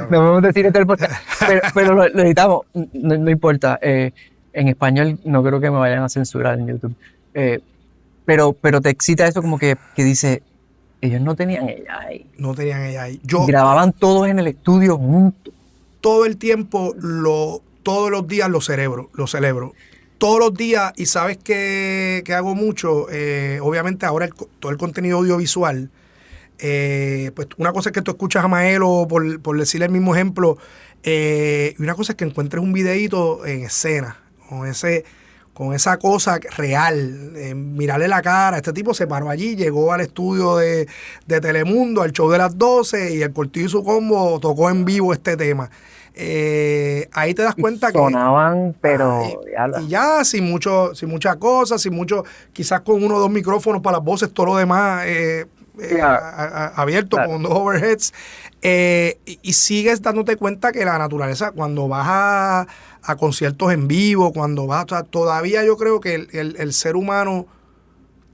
podemos decir esto en el podcast. Pero lo editamos, no importa. En español no creo que me vayan a censurar en YouTube. Pero te excita eso como que dice, ellos no tenían AI. No tenían AI. Grababan todos en el estudio juntos. Todo el tiempo, todos los días lo celebro. Todos los días, y sabes que hago mucho, obviamente ahora todo el contenido audiovisual. Pues una cosa es que tú escuchas a Maelo, por decirle el mismo ejemplo, y una cosa es que encuentres un videíto en escena, con esa cosa real, mirarle la cara. Este tipo se paró allí, llegó al estudio de Telemundo, al show de las 12, y el Cortillo y su combo tocó en vivo este tema. Ahí te das cuenta sonaban, pero y ya sin muchas cosas, quizás con 1 o 2 micrófonos para las voces, todo lo demás abierto, claro, con 2 overheads, y sigues dándote cuenta que la naturaleza, cuando vas a conciertos en vivo, cuando vas, o sea, todavía yo creo que el ser humano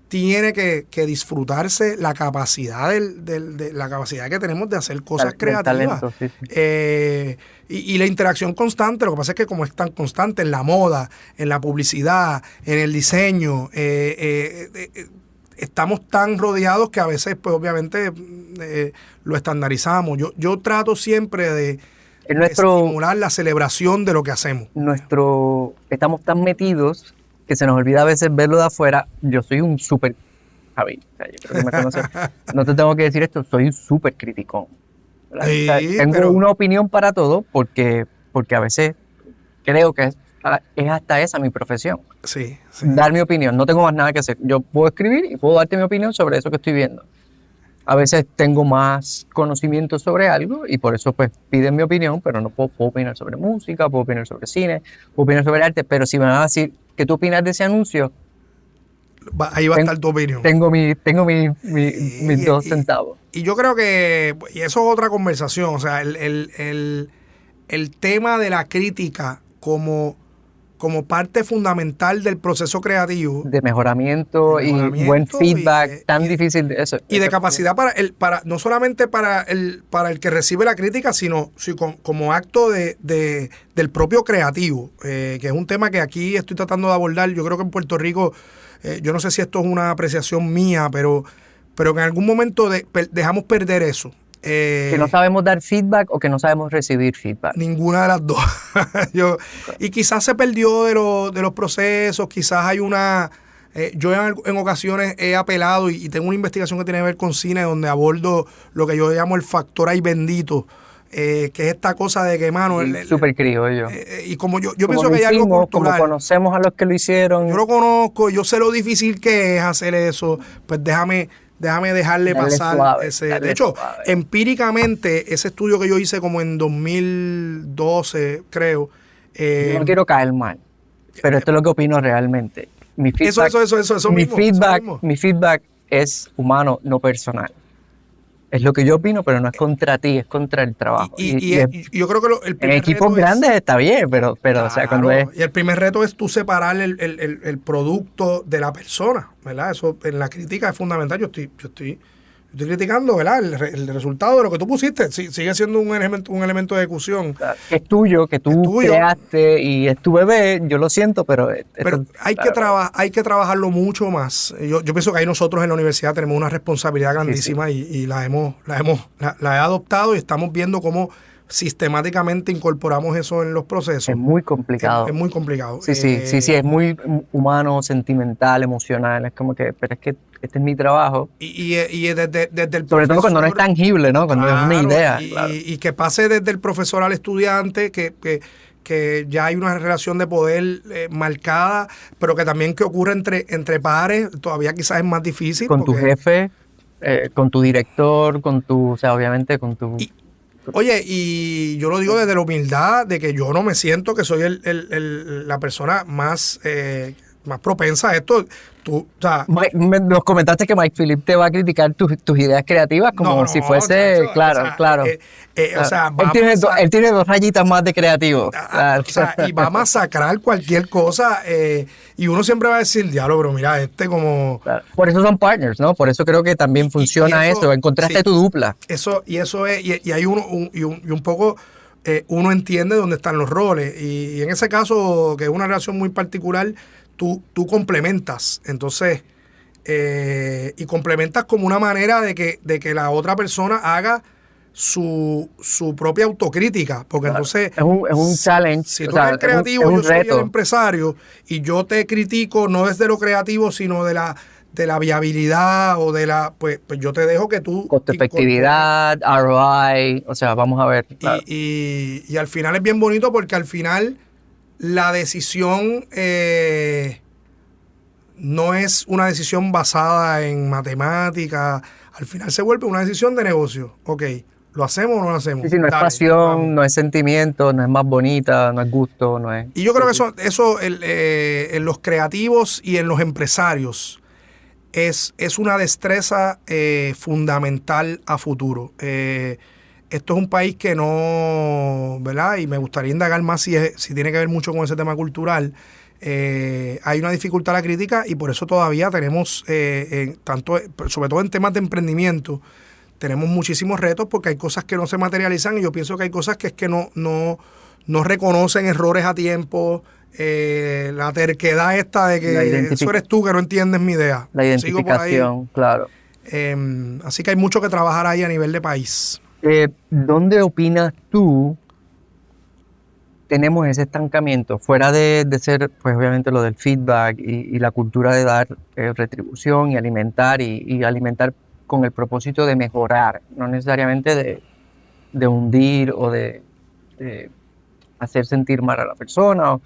tiene que disfrutarse la capacidad de la capacidad que tenemos de hacer cosas creativas. Talento, sí. Y la interacción constante. Lo que pasa es que como es tan constante en la moda, en la publicidad, en el diseño, estamos tan rodeados que a veces, pues obviamente, lo estandarizamos. Yo trato siempre de estimular la celebración de lo que hacemos. Estamos tan metidos que se nos olvida a veces verlo de afuera. Yo soy un súper, Javi, o sea, yo creo que me conoces, no te tengo que decir esto, soy un súper criticón. Sí, o sea, tengo una opinión para todo porque a veces creo que es hasta esa mi profesión. Sí. Dar mi opinión, no tengo más nada que hacer. Yo puedo escribir y puedo darte mi opinión sobre eso que estoy viendo. A veces tengo más conocimiento sobre algo y por eso pues piden mi opinión, pero no puedo opinar sobre música, puedo opinar sobre cine, puedo opinar sobre arte, pero si me van a decir ¿qué tú opinas de ese anuncio? Ahí va a estar tu opinión. Tengo mis 2 centavos. Y yo creo que, y eso es otra conversación, o sea, el tema de la crítica como parte fundamental del proceso creativo. De mejoramiento y buen feedback, tan difícil de eso. Y de capacidad para no solamente para el que recibe la crítica, sino como acto del propio creativo, que es un tema que aquí estoy tratando de abordar. Yo creo que en Puerto Rico, yo no sé si esto es una apreciación mía, pero que en algún momento dejamos perder eso. Que no sabemos dar feedback o que no sabemos recibir feedback. Ninguna de las dos. Y quizás se perdió de los procesos, quizás hay una... yo en ocasiones he apelado y tengo una investigación que tiene que ver con cine donde abordo lo que yo llamo el factor ay bendito, que es esta cosa de que, mano... Súper criollo. Y como yo pienso que hay algo cultural. Como conocemos a los que lo hicieron. Yo lo conozco, yo sé lo difícil que es hacer eso, pues déjame dejarle pasar suave, ese. De hecho, empíricamente, ese estudio que yo hice como en 2012, creo. Yo no quiero caer mal, pero esto es lo que opino realmente. Mi feedback, mi feedback es humano, no personal. Es lo que yo opino, pero no es contra ti, es contra el trabajo. Y yo creo que el primer en equipos grandes está bien, pero claro, o sea, cuando es... Y el primer reto es tú separar el producto de la persona, ¿verdad? Eso en la crítica es fundamental. Yo estoy criticando, ¿verdad? El resultado de lo que tú pusiste. Sigue siendo un elemento de ejecución. Claro, es tuyo, que tú creaste y es tu bebé, yo lo siento, pero hay que trabajarlo mucho más. Yo pienso que ahí nosotros en la universidad tenemos una responsabilidad grandísima. Sí. Y la he adoptado y estamos viendo cómo sistemáticamente incorporamos eso en los procesos. Es muy complicado. Es muy complicado. Sí, es muy humano, sentimental, emocional. Es como que, pero es que este es mi trabajo. Y desde el sobre todo cuando no es tangible, ¿no? Cuando es una idea. Y que pase desde el profesor al estudiante, que ya hay una relación de poder marcada, pero que también que ocurre entre pares, todavía quizás es más difícil. Con tu jefe, con tu director, o sea, obviamente con tu... Oye, y yo lo digo desde la humildad de que yo no me siento que soy la persona más propensa a esto. Tú, o sea, nos comentaste que Mike Phillips te va a criticar tus ideas creativas como si fuese, claro. O sea, él tiene 2 rayitas más de creativo. Y va a masacrar cualquier cosa. Y uno siempre va a decir, diablo, pero mira, como... Claro. Por eso son partners, ¿no? Por eso creo que también funciona eso. Encontraste tu dupla. Y hay un poco... uno entiende dónde están los roles. Y en ese caso, que es una relación muy particular, tú complementas. Entonces, y complementas como una manera de que la otra persona haga su propia autocrítica. Porque entonces... Es un challenge. Si tú eres el creativo, yo soy el empresario, y yo te critico no desde lo creativo, sino de la viabilidad o de la... Pues yo te dejo que tú... Costo-efectividad, ROI, o sea, vamos a ver. Claro. Y al final es bien bonito porque al final la decisión no es una decisión basada en matemáticas. Al final se vuelve una decisión de negocio. Ok, ¿lo hacemos o no lo hacemos? Sí, no es pasión, no es sentimiento, no es más bonita, no es gusto, no es... Y yo creo que eso en los creativos y en los empresarios es una destreza fundamental a futuro. Esto es un país que no, ¿verdad? Y me gustaría indagar más si tiene que ver mucho con ese tema cultural. Hay una dificultad a la crítica y por eso todavía tenemos, sobre todo en temas de emprendimiento, tenemos muchísimos retos porque hay cosas que no se materializan y yo pienso que hay cosas que es que no reconocen errores a tiempo, la terquedad esta de que eso eres tú que no entiendes mi idea. La identificación, claro. Así que hay mucho que trabajar ahí a nivel de país. ¿Dónde opinas tú tenemos ese estancamiento? Fuera de ser, pues obviamente lo del feedback y la cultura de dar retribución y alimentar y alimentar con el propósito de mejorar, no necesariamente de hundir o de hacer sentir mal a la persona.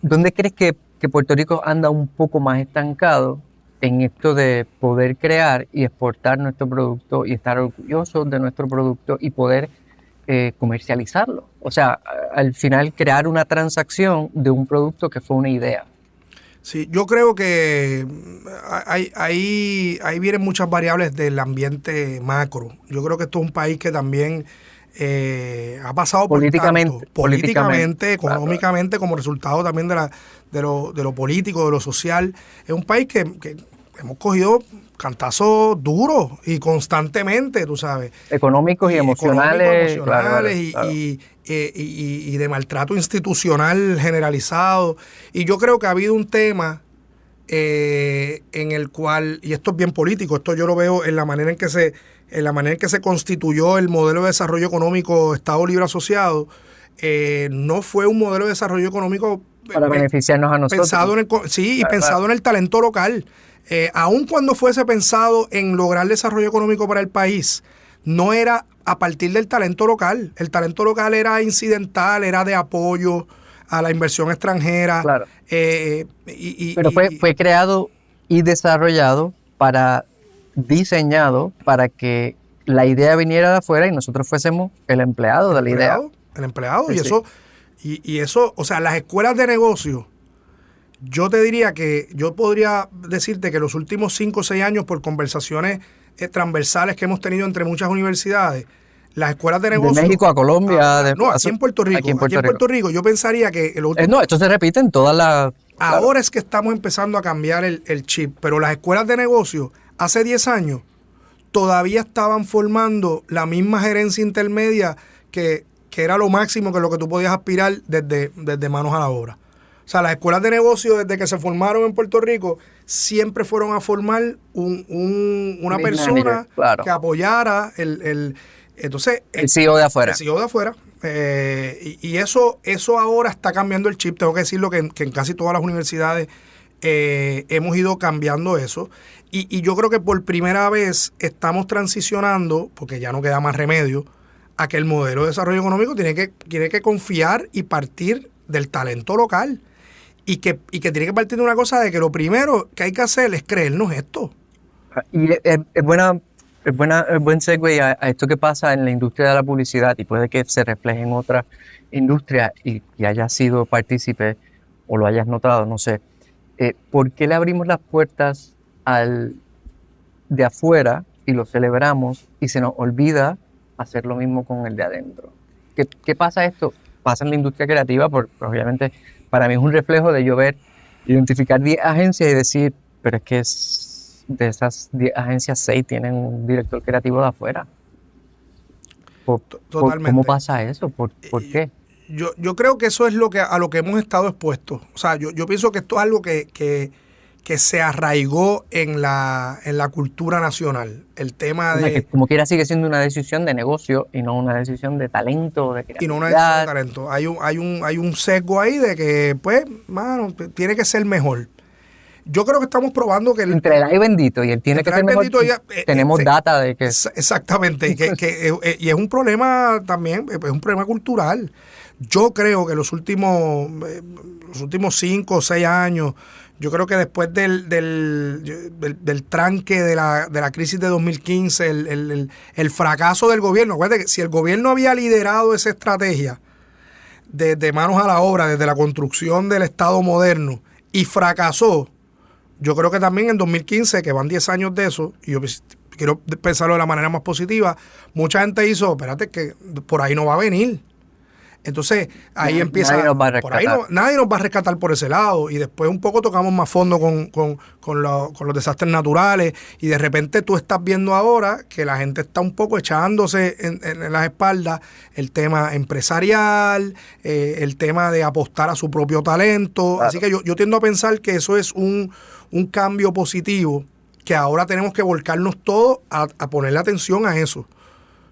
¿Dónde crees que Puerto Rico anda un poco más estancado en esto de poder crear y exportar nuestro producto y estar orgullosos de nuestro producto y poder comercializarlo? O sea, al final crear una transacción de un producto que fue una idea. Sí, yo creo que ahí vienen muchas variables del ambiente macro. Yo creo que esto es un país que también ha pasado políticamente, económicamente, claro, como resultado también de lo político, de lo social. Es un país que hemos cogido cantazos duros y constantemente, tú sabes. Económicos y emocionales. Claro. Y de maltrato institucional generalizado. Y yo creo que ha habido un tema en el cual, y esto es bien político, esto yo lo veo en la manera en que se constituyó el modelo de desarrollo económico Estado Libre Asociado. No fue un modelo de desarrollo económico para beneficiarnos a nosotros. Pensado en el talento local. Aun cuando fuese pensado en lograr desarrollo económico para el país, no era a partir del talento local. El talento local era incidental, era de apoyo a la inversión extranjera. Claro. Pero fue creado y desarrollado diseñado para que la idea viniera de afuera y nosotros fuésemos el empleado de la idea. El empleado. Sí. Y eso, o sea, las escuelas de negocio, yo te diría que yo podría decirte que los últimos 5 o 6 años, por conversaciones transversales que hemos tenido entre muchas universidades, las escuelas de negocio... De México a Colombia... aquí en Puerto Rico. Aquí en Puerto Rico yo pensaría que... esto se repite en todas las... Ahora claro. Es que estamos empezando a cambiar el chip, pero las escuelas de negocio hace 10 años todavía estaban formando la misma gerencia intermedia que era lo máximo que lo que tú podías aspirar desde manos a la obra. O sea, las escuelas de negocio desde que se formaron en Puerto Rico siempre fueron a formar una persona claro, que apoyara entonces el CEO de afuera. El CEO de afuera. Y eso ahora está cambiando el chip. Tengo que decirlo que en casi todas las universidades hemos ido cambiando eso. Y yo creo que por primera vez estamos transicionando, porque ya no queda más remedio, a que el modelo de desarrollo económico tiene que confiar y partir del talento local. Y que tiene que partir de una cosa de que lo primero que hay que hacer es creernos esto. Y es buen segue a esto que pasa en la industria de la publicidad y puede que se refleje en otras industrias y hayas sido partícipe o lo hayas notado, no sé. ¿Por qué le abrimos las puertas de afuera y lo celebramos y se nos olvida hacer lo mismo con el de adentro? ¿Qué pasa esto? Pasa en la industria creativa, porque obviamente para mí es un reflejo de yo identificar 10 agencias y decir, pero es que de esas 10 agencias, 6 tienen un director creativo de afuera. Totalmente. ¿Cómo pasa eso? ¿Por qué? Yo creo que eso es a lo que hemos estado expuestos. O sea, yo pienso que esto es algo que se arraigó en la cultura nacional. El tema de... que como quiera sigue siendo una decisión de negocio y no una decisión de talento, de creatividad. Y no una decisión de talento. Hay un sesgo ahí de que, pues, mano, tiene que ser mejor. Yo creo que estamos probando que... Entre el ay bendito y el tiene que ser mejor, tenemos data de que... Exactamente. Y es un problema también, es un problema cultural. Yo creo que los últimos 5 o 6 años... Yo creo que después del tranque de la crisis de 2015, el fracaso del gobierno, acuérdate que si el gobierno había liderado esa estrategia de manos a la obra, desde la construcción del Estado moderno, y fracasó, yo creo que también en 2015, que van 10 años de eso, y yo quiero pensarlo de la manera más positiva, mucha gente hizo, espérate que por ahí no va a venir. Entonces, ahí empieza, Nadie nos va a por ahí rescatar. nadie nos va a rescatar por ese lado. Y después un poco tocamos más fondo con los desastres naturales. Y de repente tú estás viendo ahora que la gente está un poco echándose en las espaldas el tema empresarial, el tema de apostar a su propio talento. Claro. Así que yo tiendo a pensar que eso es un cambio positivo, que ahora tenemos que volcarnos todos a ponerle atención a eso.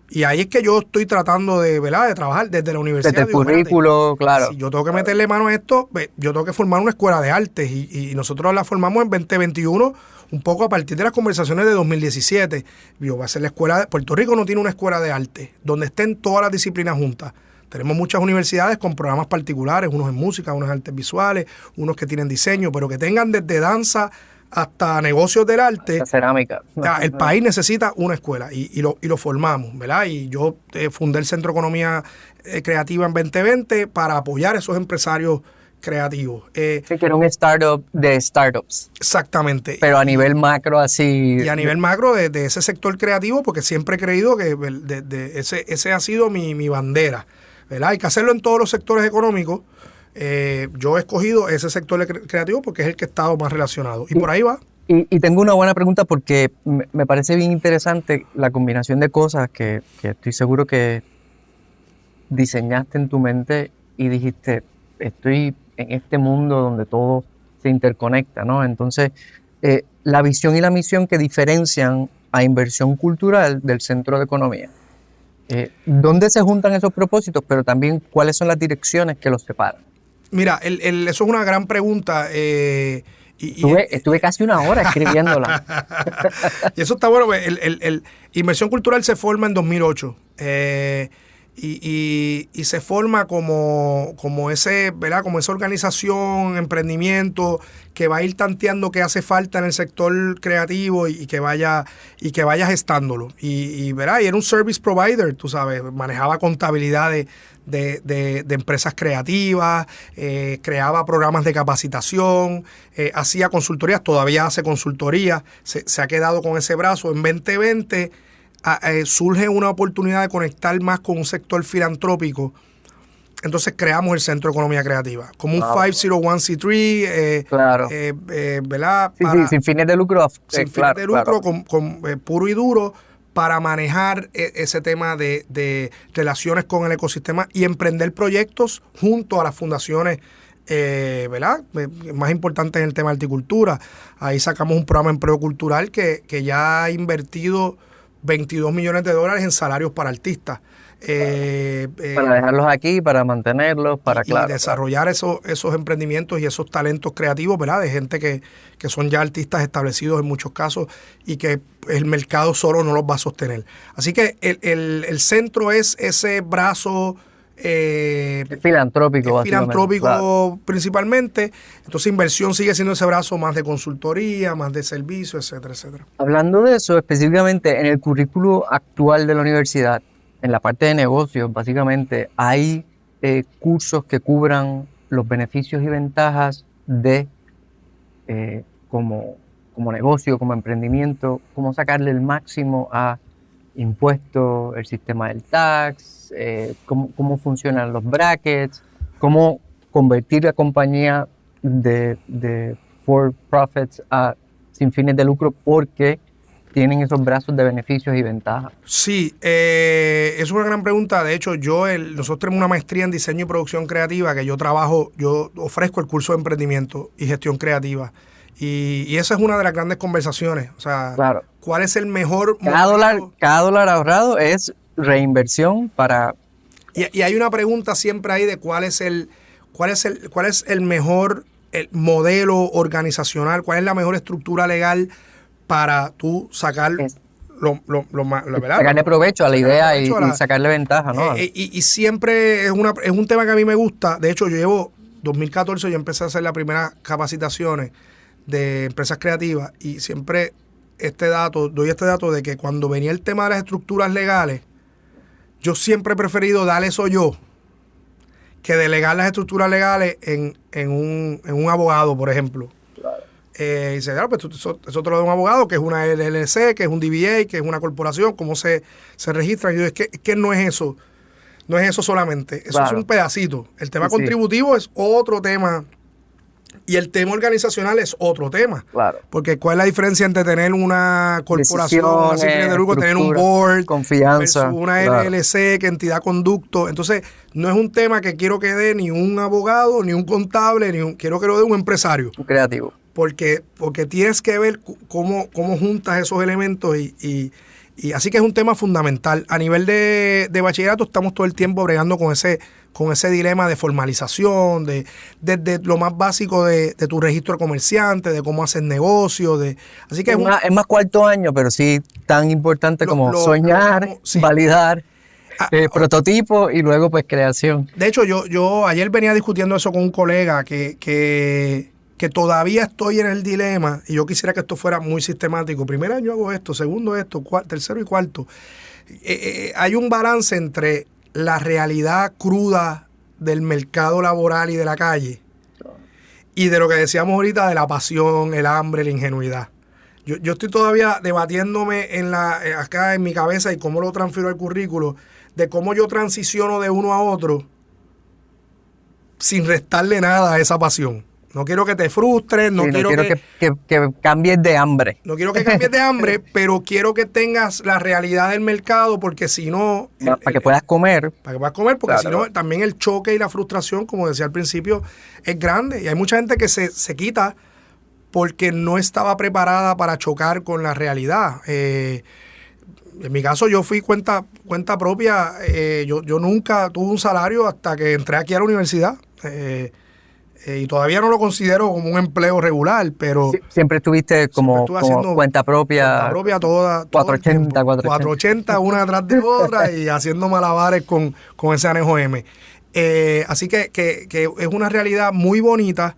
Y ahí es que yo estoy tratando de, ¿verdad?, de trabajar desde la universidad. Desde el Digo, espérate, currículo, claro. si yo tengo que meterle mano a esto, yo tengo que formar una escuela de artes y nosotros la formamos en 2021, un poco a partir de las conversaciones de 2017. Yo voy a hacer la escuela de Puerto Rico, no tiene una escuela de arte donde estén todas las disciplinas juntas. Tenemos muchas universidades con programas particulares, unos en música, unos en artes visuales, unos que tienen diseño, pero que tengan desde danza hasta negocios del arte. La cerámica. El país necesita una escuela y lo formamos, ¿verdad? Y yo fundé el Centro de Economía Creativa en 2020 para apoyar a esos empresarios creativos. Sí, que era un startup de startups, Exactamente. pero a nivel macro así. Y a nivel macro de ese sector creativo, porque siempre he creído que ese ha sido mi bandera, ¿verdad? Hay que hacerlo en todos los sectores económicos. Yo he escogido ese sector creativo porque es el que he estado más relacionado. Y por ahí va. Y tengo una buena pregunta porque me parece bien interesante la combinación de cosas que estoy seguro que diseñaste en tu mente y dijiste, estoy en este mundo donde todo se interconecta, ¿no? Entonces, la visión y la misión que diferencian a Inversión Cultural del Centro de Economía. ¿Dónde se juntan esos propósitos? Pero también, ¿cuáles son las direcciones que los separan? Mira, eso es una gran pregunta. Estuve casi una hora escribiéndola. Y eso está bueno. Inversión Cultural se forma en 2008. Y se forma como ese, ¿verdad?, como esa organización, emprendimiento que va a ir tanteando qué hace falta en el sector creativo y que vaya gestándolo. ¿Verdad? Y era un service provider, tú sabes, manejaba contabilidad de empresas creativas, creaba programas de capacitación, hacía consultorías, todavía hace consultorías, se ha quedado con ese brazo. En 2020 surge una oportunidad de conectar más con un sector filantrópico. Entonces creamos el Centro de Economía Creativa, como un 501c3, claro. ¿verdad? Sí, sin fines de lucro. Sin fines de lucro, con puro y duro, para manejar ese tema de relaciones con el ecosistema y emprender proyectos junto a las fundaciones, ¿verdad?, más importantes en el tema de horticultura. Ahí sacamos un programa de empleo cultural que ya ha invertido $22 millones en salarios para artistas. Para dejarlos aquí, para mantenerlos, y desarrollar esos emprendimientos y esos talentos creativos, ¿verdad?, de gente que son ya artistas establecidos en muchos casos y que el mercado solo no los va a sostener. Así que el centro es ese brazo filantrópico, claro, principalmente. Entonces inversión sigue siendo ese brazo más de consultoría, más de servicio, etcétera, etcétera. Hablando de eso, específicamente en el currículo actual de la universidad, en la parte de negocios, básicamente hay cursos que cubran los beneficios y ventajas de como negocio, como emprendimiento, cómo sacarle el máximo a impuestos, el sistema del tax, cómo funcionan los brackets, cómo convertir la compañía de for profits a sin fines de lucro porque tienen esos brazos de beneficios y ventajas. Sí, es una gran pregunta. De hecho, nosotros tenemos una maestría en diseño y producción creativa que yo ofrezco el curso de emprendimiento y gestión creativa. Y esa es una de las grandes conversaciones. O sea, claro, ¿cuál es el mejor cada dólar ahorrado es reinversión para... Y hay una pregunta siempre ahí de cuál es el mejor modelo organizacional, cuál es la mejor estructura legal para tú sacar sacarle provecho a la idea y sacarle ventaja, ¿no? Y siempre es un tema que a mí me gusta. De hecho, 2014 yo empecé a hacer las primeras capacitaciones de empresas creativas y siempre doy este dato de que cuando venía el tema de las estructuras legales, yo siempre he preferido dar eso yo que delegar las estructuras legales en un abogado, por ejemplo. Claro. Y dice, claro, pues eso te lo da un abogado, que es una LLC, que es un DBA, que es una corporación, cómo se registra. Y yo, es que no es eso. no es eso solamente, eso Claro. es un pedacito. El tema Sí, sí. contributivo es otro tema y el tema organizacional es otro tema. Claro. Porque ¿cuál es la diferencia entre tener una corporación, una sin fines de lucro, tener un estructura, board confianza, versus una claro. LLC, que entidad conducto? Entonces, no es un tema que quiero que dé ni un abogado, ni un contable, quiero que lo dé un empresario. Un creativo. Porque tienes que ver cómo juntas esos elementos y así que es un tema fundamental. A nivel de bachillerato estamos todo el tiempo bregando con ese dilema de formalización, desde lo más básico de tu registro de comerciante, de cómo hacer negocio, así que Es más cuarto año, pero sí tan importante como soñar, sí. validar, prototipo y luego pues creación. De hecho, yo ayer venía discutiendo eso con un colega que todavía estoy en el dilema y yo quisiera que esto fuera muy sistemático. Primer año hago esto, segundo esto, tercero y cuarto. Hay un balance entre la realidad cruda del mercado laboral y de la calle y de lo que decíamos ahorita de la pasión, el hambre, la ingenuidad. Yo estoy todavía debatiéndome acá en mi cabeza y cómo lo transfiero al currículo, de cómo yo transiciono de uno a otro sin restarle nada a esa pasión. No quiero que te frustres, no quiero que cambies de hambre. No quiero que cambies de hambre, pero quiero que tengas la realidad del mercado, porque si no... Para que puedas comer. Para que puedas comer, porque claro. si no, también el choque y la frustración, como decía al principio, es grande. Y hay mucha gente que se quita porque no estaba preparada para chocar con la realidad. En mi caso, yo fui cuenta propia. Yo nunca tuve un salario hasta que entré aquí a la universidad. Y todavía no lo considero como un empleo regular, pero... Siempre estuviste como cuenta propia. Cuenta propia toda 480, 480, una atrás de otra y haciendo malabares con ese anejo M. Así que es una realidad muy bonita,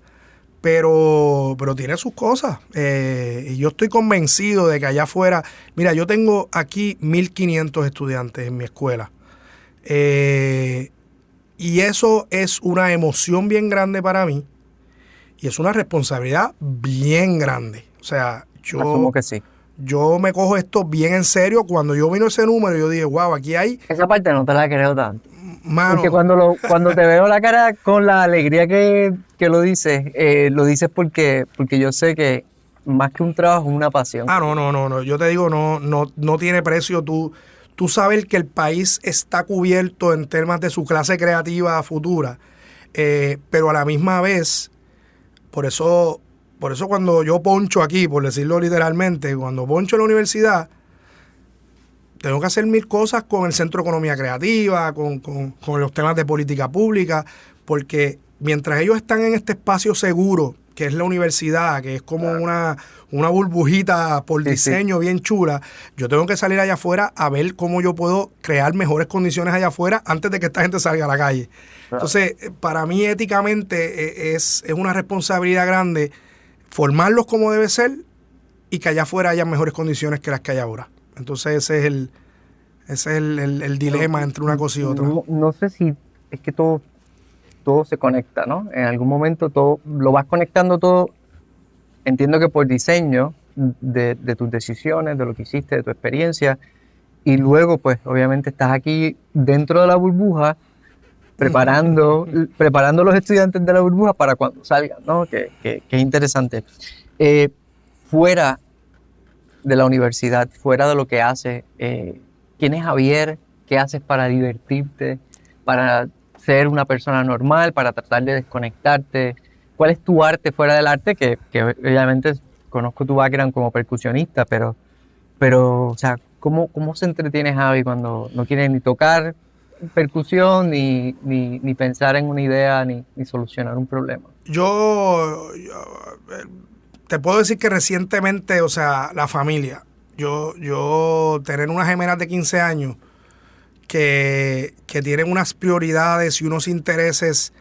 pero tiene sus cosas. Y yo estoy convencido de que allá afuera... Mira, yo tengo aquí 1.500 estudiantes en mi escuela. Y eso es una emoción bien grande para mí y es una responsabilidad bien grande. O sea, asumo que sí. Yo me cojo esto bien en serio. Cuando yo vino ese número, yo dije, wow, aquí hay... Esa parte no te la creo tanto. Mano, porque cuando te veo la cara con la alegría que lo dices porque yo sé que más que un trabajo es una pasión. No. Yo te digo, no tiene precio. Tú sabes que el país está cubierto en temas de su clase creativa futura, pero a la misma vez, por eso cuando yo poncho aquí, por decirlo literalmente, cuando poncho en la universidad, tengo que hacer 1.000 cosas con el Centro de Economía Creativa, con los temas de política pública, porque mientras ellos están en este espacio seguro, que es la universidad, que es como una burbujita por diseño bien chula, yo tengo que salir allá afuera a ver cómo yo puedo crear mejores condiciones allá afuera antes de que esta gente salga a la calle. Entonces, para mí éticamente es una responsabilidad grande formarlos como debe ser y que allá afuera haya mejores condiciones que las que hay ahora. Entonces ese es el dilema entre una cosa y otra. No sé si es que todo se conecta, ¿no? En algún momento todo lo vas conectando todo. Entiendo que por diseño de tus decisiones, de lo que hiciste, de tu experiencia, y luego pues obviamente estás aquí dentro de la burbuja preparando los estudiantes de la burbuja para cuando salgan, ¿no? Que es interesante. Fuera de la universidad, fuera de lo que haces, ¿quién es Javier? ¿Qué haces para divertirte? Para ser una persona normal, para tratar de desconectarte. ¿Cuál es tu arte fuera del arte? Que obviamente conozco tu background como percusionista, pero o sea, ¿cómo se entretiene Javi cuando no quiere ni tocar percusión, ni pensar en una idea, ni solucionar un problema? Yo te puedo decir que recientemente, o sea, la familia. Yo tener unas gemelas de 15 años que tienen unas prioridades y unos intereses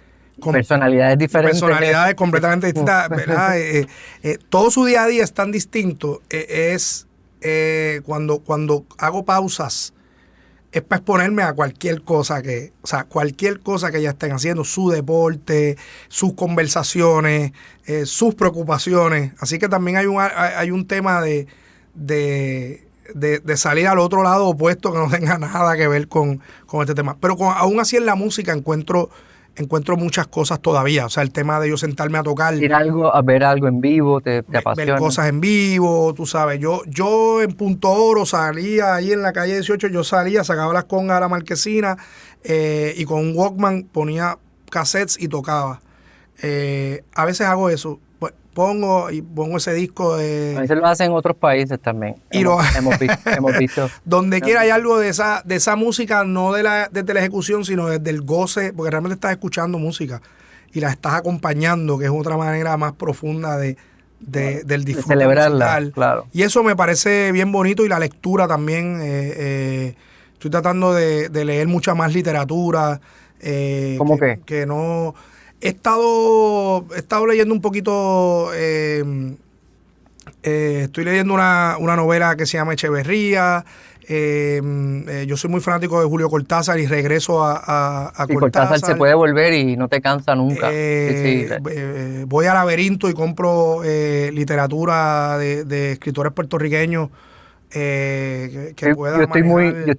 personalidades diferentes. Personalidades completamente distintas, ¿verdad? Todo su día a día es tan distinto. Cuando hago pausas, es para exponerme a cualquier cosa que ellas estén haciendo, su deporte, sus conversaciones, sus preocupaciones. Así que también hay un tema de de salir al otro lado opuesto que no tenga nada que ver con este tema. Pero aún así en la música encuentro muchas cosas todavía. O sea, el tema de yo sentarme a tocar. Ir algo, a ver algo en vivo, te apasiona. Ver cosas en vivo, tú sabes. Yo en Punto Oro salía ahí en la calle 18, yo salía, sacaba las congas a la marquesina y con un Walkman ponía cassettes y tocaba. A veces hago eso. Pongo ese disco de... A veces lo hacen en otros países también. Y hemos visto. Donde quiera hay algo de esa música, no desde la ejecución, sino desde el goce, porque realmente estás escuchando música y la estás acompañando, que es otra manera más profunda del disfrute de celebrarla, musical. claro. Y eso me parece bien bonito, y la lectura también. Estoy tratando de leer mucha más literatura. ¿Cómo qué? Que no... He estado leyendo un poquito, estoy leyendo una novela que se llama Echeverría. Yo soy muy fanático de Julio Cortázar y regreso a Cortázar se puede volver y no te cansa nunca. Voy a Laberinto y compro literatura de escritores puertorriqueños. Yo estoy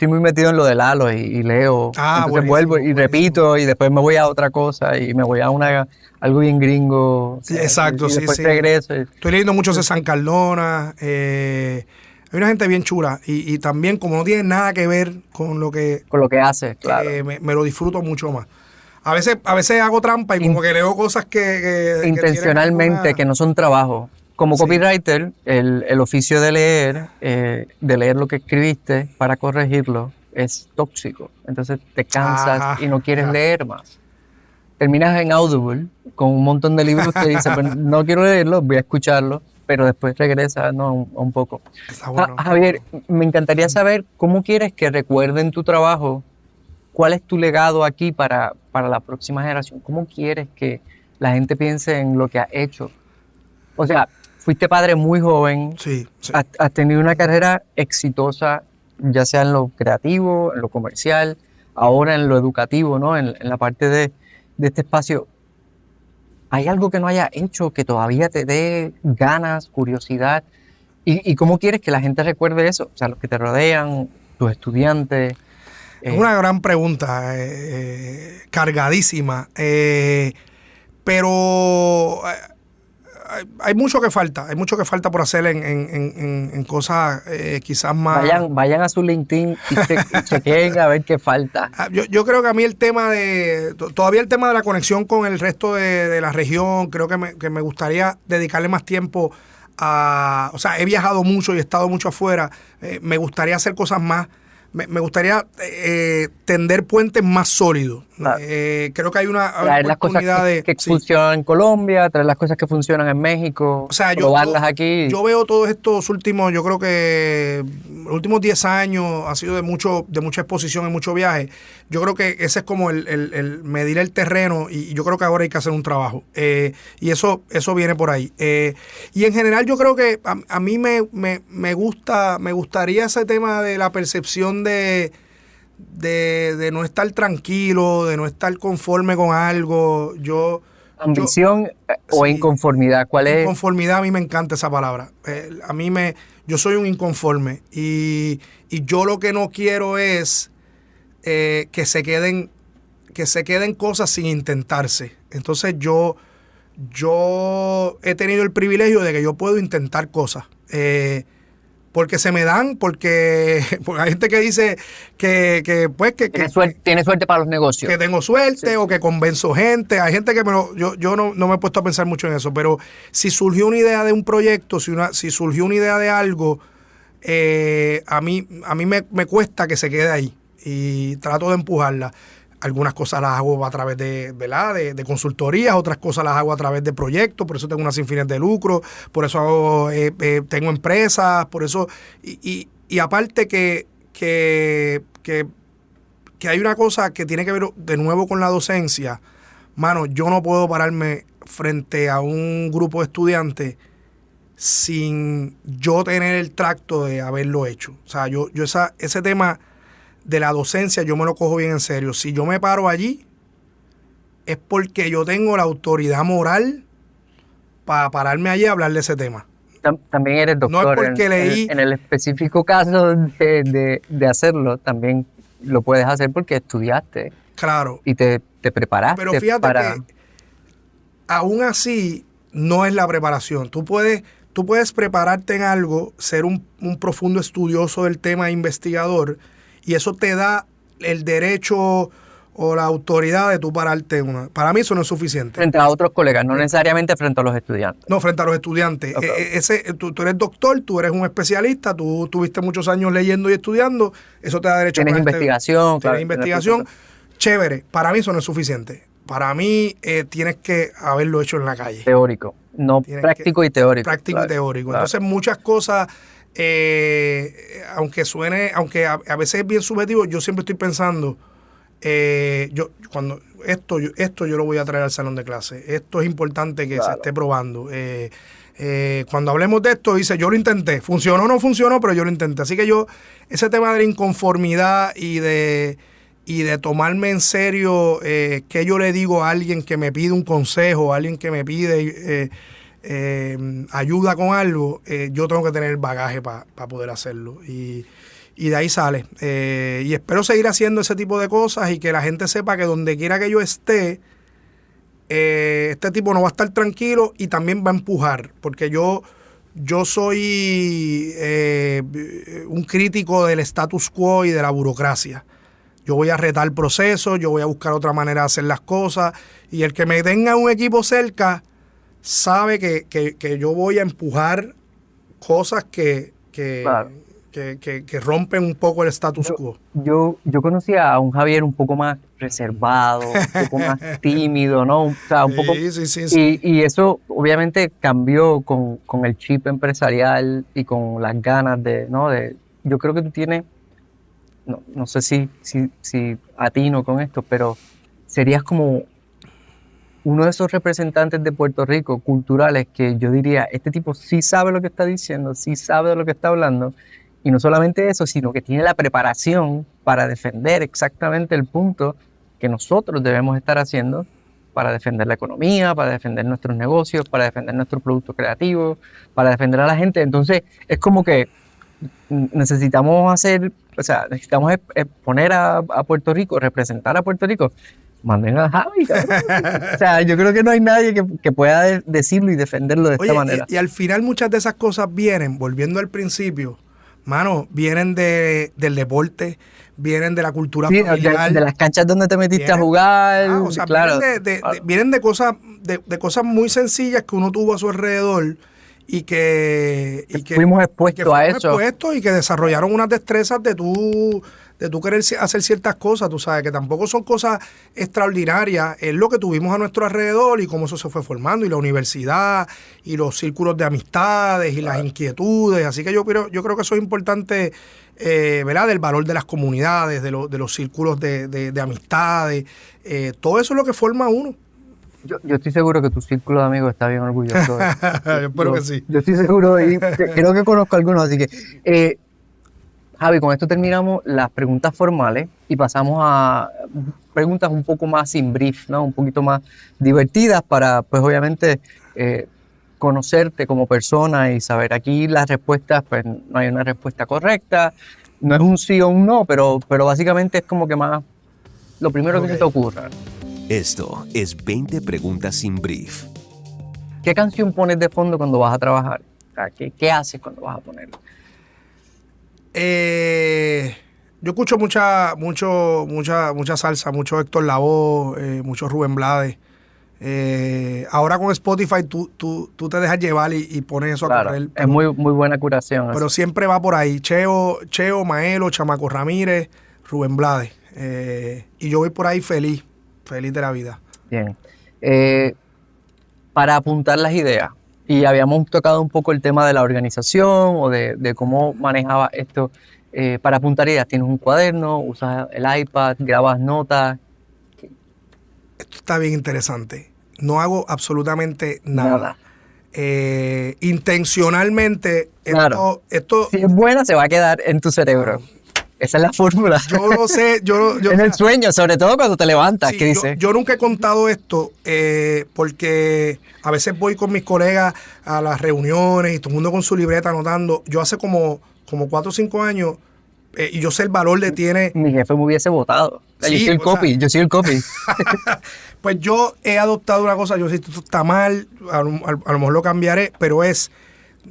muy metido en lo de Lalo y leo. Entonces vuelvo y repito y después me voy a otra cosa y me voy a algo bien gringo. Exacto, y después regreso. Estoy leyendo mucho César Cardona. Hay una gente bien chula y también, como no tiene nada que ver con lo que hace, claro. Me lo disfruto mucho más. A veces hago trampa y como que leo cosas que intencionalmente, que no son trabajo. Como copywriter, el oficio de leer lo que escribiste para corregirlo es tóxico. Entonces te cansas y no quieres leer más. Terminas en Audible con un montón de libros que dices, pues, no quiero leerlos, voy a escucharlos, pero después regresas un poco. Está bueno. Javier, me encantaría saber cómo quieres que recuerden tu trabajo, cuál es tu legado aquí para la próxima generación, cómo quieres que la gente piense en lo que has hecho. O sea, fuiste padre muy joven, sí. Has tenido una carrera exitosa, ya sea en lo creativo, en lo comercial, ahora en lo educativo, ¿no? En la parte de este espacio. ¿Hay algo que no hayas hecho que todavía te dé ganas, curiosidad? ¿Y cómo quieres que la gente recuerde eso? O sea, los que te rodean, tus estudiantes. Es una gran pregunta, cargadísima, pero... hay mucho que falta por hacer en cosas quizás más... Vayan a su LinkedIn y chequen a ver qué falta. Yo creo que a mí todavía el tema de la conexión con el resto de la región, creo que me gustaría dedicarle más tiempo o sea, he viajado mucho y he estado mucho afuera, me gustaría hacer cosas más. Me gustaría tender puentes más sólidos. Claro. Creo que hay una oportunidad de... que funcionan en Colombia, traer las cosas que funcionan en México, o sea, probarlas aquí. Yo veo todos estos últimos, yo creo que los últimos 10 años ha sido de mucha exposición y mucho viaje. Yo creo que ese es como el medir el terreno, y yo creo que ahora hay que hacer un trabajo. Y eso viene por ahí. Y en general yo creo que a mí me gustaría ese tema de la percepción de no estar tranquilo, de no estar conforme con algo. ¿Ambición o inconformidad? ¿Cuál es? Inconformidad, a mí me encanta esa palabra. Yo soy un inconforme y yo lo que no quiero es que se queden cosas sin intentarse. Entonces yo he tenido el privilegio de que yo puedo intentar cosas. Porque se me dan, porque hay gente que dice que tiene suerte para los negocios. Que tengo suerte, sí, o que convenzo gente. Hay gente que yo no me he puesto a pensar mucho en eso, pero si surgió una idea de un proyecto, si surgió una idea de algo, a mí me cuesta que se quede ahí y trato de empujarla. Algunas cosas las hago a través de consultorías, otras cosas las hago a través de proyectos, por eso tengo unas sin fines de lucro, por eso tengo empresas, por eso... Y aparte que hay una cosa que tiene que ver de nuevo con la docencia. Mano, yo no puedo pararme frente a un grupo de estudiantes sin yo tener el tracto de haberlo hecho. O sea, yo ese tema de la docencia yo me lo cojo bien en serio. Si yo me paro allí, es porque yo tengo la autoridad moral para pararme allí a hablar de ese tema. También eres No doctor. es porque leí... En el específico caso de hacerlo, también lo puedes hacer porque estudiaste. Claro. Y te preparaste Pero fíjate para... que aún así no es la preparación. Tú puedes prepararte en algo, ser un profundo estudioso del tema, investigador, y eso te da el derecho o la autoridad de tú pararte en una. Para mí eso no es suficiente. Frente a otros colegas, no necesariamente frente a los estudiantes. No, frente a los estudiantes. Okay. Tú eres doctor, tú eres un especialista, tú tuviste muchos años leyendo y estudiando, eso te da derecho Tienes a investigación. Tienes claro, investigación, chévere. Para mí eso no es suficiente. Para mí tienes que haberlo hecho en la calle. Teórico, no práctico y teórico. Práctico y teórico. Claro. Entonces muchas cosas, aunque a veces es bien subjetivo, yo siempre estoy pensando, cuando esto yo lo voy a traer al salón de clase. Esto es importante que se esté probando. Cuando hablemos de esto, dice, yo lo intenté. Funcionó o no funcionó, pero yo lo intenté. Así que ese tema de la inconformidad y de tomarme en serio que yo le digo a alguien que me pide un consejo, a alguien que me pide ayuda con algo, yo tengo que tener el bagaje para poder hacerlo. Y de ahí sale. Y espero seguir haciendo ese tipo de cosas y que la gente sepa que donde quiera que yo esté, este tipo no va a estar tranquilo y también va a empujar. Porque yo soy un crítico del status quo y de la burocracia. Yo voy a retar procesos, yo voy a buscar otra manera de hacer las cosas. Y el que me tenga un equipo cerca sabe que yo voy a empujar cosas que rompen un poco el status quo. Yo conocí a un Javier un poco más reservado, un poco más tímido, ¿no? O sea, un poco... Sí. Y eso obviamente cambió con el chip empresarial y con las ganas yo creo que tú tienes, no sé si atino con esto, pero serías como uno de esos representantes de Puerto Rico culturales que yo diría, este tipo sí sabe lo que está diciendo, sí sabe de lo que está hablando. Y no solamente eso, sino que tiene la preparación para defender exactamente el punto que nosotros debemos estar haciendo para defender la economía, para defender nuestros negocios, para defender nuestros productos creativos, para defender a la gente. Entonces, es como que necesitamos poner a Puerto Rico, representar a Puerto Rico. Manden a Javi. O sea, yo creo que no hay nadie que pueda decirlo y defenderlo de esta manera. Y al final muchas de esas cosas vienen, volviendo al principio, vienen del deporte, vienen de la cultura familiar. De las canchas donde te metiste a jugar. Claro. Vienen de cosas muy sencillas que uno tuvo a su alrededor y que fuimos expuestos a eso. Y que desarrollaron unas destrezas de tú querer hacer ciertas cosas, tú sabes, que tampoco son cosas extraordinarias, es lo que tuvimos a nuestro alrededor y cómo eso se fue formando, y la universidad, y los círculos de amistades, y las inquietudes, así que yo creo que eso es importante, ¿verdad? Del valor de las comunidades, de los círculos de amistades, todo eso es lo que forma a uno. Yo estoy seguro que tu círculo de amigos está bien orgulloso. Yo espero que sí. Yo estoy seguro y creo que conozco algunos, así que... Javi, con esto terminamos las preguntas formales y pasamos a preguntas un poco más in brief, ¿no? Un poquito más divertidas para, pues obviamente, conocerte como persona y saber. Aquí las respuestas, pues no hay una respuesta correcta, no es un sí o un no, pero básicamente es como que más lo primero que se te ocurra. Esto es 20 preguntas sin brief. ¿Qué canción pones de fondo cuando vas a trabajar? O sea, ¿qué haces cuando vas a ponerla? Yo escucho mucha salsa, mucho Héctor Lavoe, mucho Rubén Blades. Ahora con Spotify tú te dejas llevar y pones eso a correr. Es muy buena curación. Pero siempre va por ahí. Cheo, Maelo, Chamaco Ramírez, Rubén Blades. Y yo voy por ahí feliz de la vida. Bien. Para apuntar las ideas. Y habíamos tocado un poco el tema de la organización o de cómo manejaba esto. Para apuntar ideas, ¿tienes un cuaderno? ¿Usas el iPad? ¿Grabas notas? Esto está bien interesante. No hago absolutamente nada. Intencionalmente, claro. esto... Si es buena, se va a quedar en tu cerebro. Esa es la fórmula. Yo no sé, En el sueño, sobre todo cuando te levantas, sí, ¿qué dices? yo nunca he contado esto porque a veces voy con mis colegas a las reuniones y todo el mundo con su libreta anotando. Yo hace como 4 o 5 años, y yo sé el valor de tiene. Mi jefe me hubiese votado. Yo Sí, soy el o sea, copy, yo soy el copy. Pues yo he adoptado una cosa, yo sé esto está mal, a lo mejor lo cambiaré, pero es,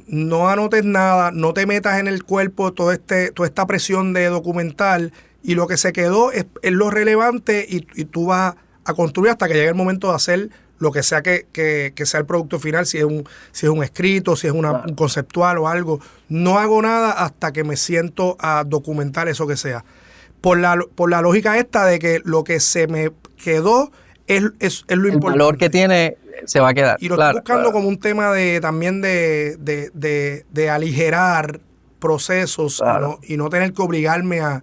no anotes nada, no te metas en el cuerpo toda esta presión de documental, y lo que se quedó es lo relevante, y tú vas a construir hasta que llegue el momento de hacer lo que sea que sea el producto final, si es un escrito, si es un conceptual o algo. No hago nada hasta que me siento a documentar eso que sea. Por la lógica esta de que lo que se me quedó es lo El importante. valor que tiene se va a quedar. Y lo estoy buscando como un tema también de aligerar procesos, y no tener que obligarme a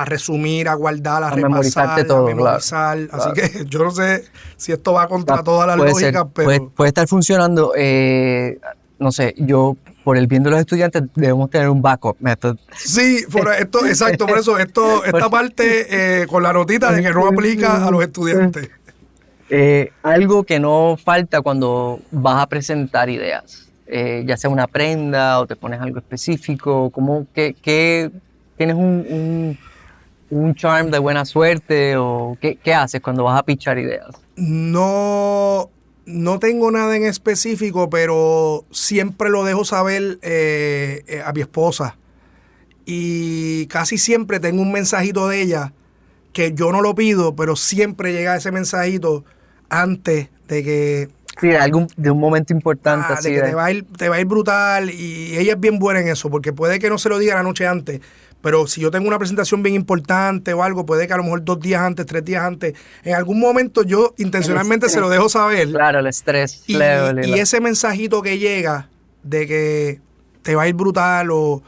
resumir, a guardar, a repasar, memorizarte todo, a memorizar. Así que yo no sé si esto va contra todas las lógicas, pero puede estar funcionando. No sé, yo, por el bien de los estudiantes, debemos tener un backup method. sí, exacto, por eso esta parte con la notita de que no aplica a los estudiantes. Algo que no falta cuando vas a presentar ideas, ya sea una prenda o te pones algo específico, como que tienes un charm de buena suerte, o ¿qué haces cuando vas a pitchar ideas? No tengo nada en específico, pero siempre lo dejo saber a mi esposa. Y casi siempre tengo un mensajito de ella que yo no lo pido, pero siempre llega ese mensajito antes de que... Sí, de un momento importante. Así de que te va a ir brutal, y ella es bien buena en eso, porque puede que no se lo diga la noche antes, pero si yo tengo una presentación bien importante o algo, puede que a lo mejor 2 días antes, 3 días antes, en algún momento yo intencionalmente se lo dejo saber. Claro, el estrés. Y ese mensajito que llega de que te va a ir brutal, o...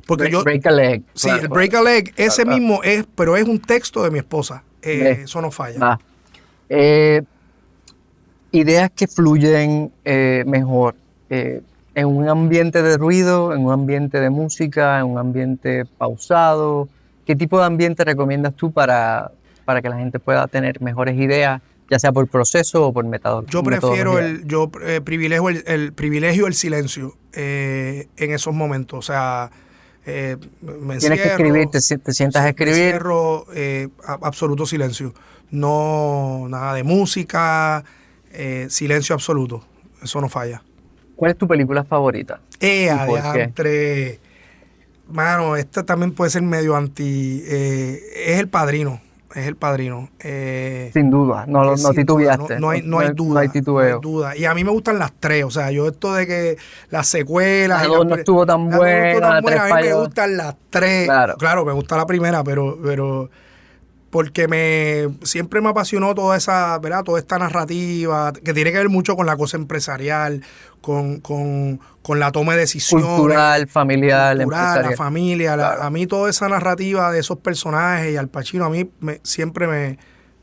Porque break a leg. Sí, el break a leg, ese mismo pero es un texto de mi esposa. Eso no falla. Ideas que fluyen mejor en un ambiente de ruido, en un ambiente de música, en un ambiente pausado. ¿Qué tipo de ambiente recomiendas tú para que la gente pueda tener mejores ideas, ya sea por proceso o por metodología? Yo prefiero privilegio el silencio en esos momentos. O sea, me encierro. Tienes que escribir, te sientas a escribir. Me encierro, absoluto silencio. No, nada de música, silencio absoluto. Eso no falla. ¿Cuál es tu película favorita? Adiantre. Mano, esta también puede ser medio anti. Es El Padrino. Es El Padrino. Sin duda, no titubeaste. No hay duda. No hay titubeo. No hay duda. Y a mí me gustan las 3. O sea, yo esto de que las secuelas. La 2 no estuvo tan buena. A mí me gustan las 3. Claro, me gusta la primera, pero porque siempre me apasionó toda esa, ¿verdad? Toda esta narrativa que tiene que ver mucho con la cosa empresarial, con la toma de decisiones. Cultural, familiar, empresarial. La familia. Claro. A mí toda esa narrativa de esos personajes y Al Pacino, a mí siempre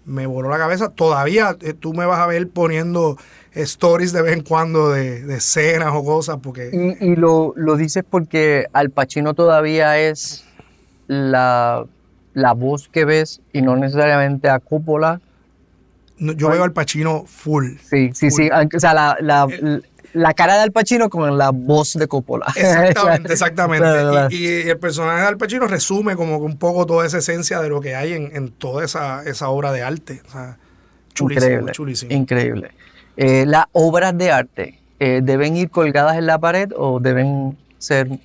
me voló la cabeza. Todavía tú me vas a ver poniendo stories de vez en cuando de escenas o cosas. Porque Y lo dices porque Al Pacino todavía es la voz que ves, y no necesariamente a Coppola. Yo veo Al Pacino full. Sí. O sea, la cara de Al Pacino con la voz de Coppola. Exactamente. Y el personaje de Al Pacino resume como que un poco toda esa esencia de lo que hay en toda esa obra de arte. O sea, chulísimo. Increíble. Las obras de arte, ¿deben ir colgadas en la pared o deben ser en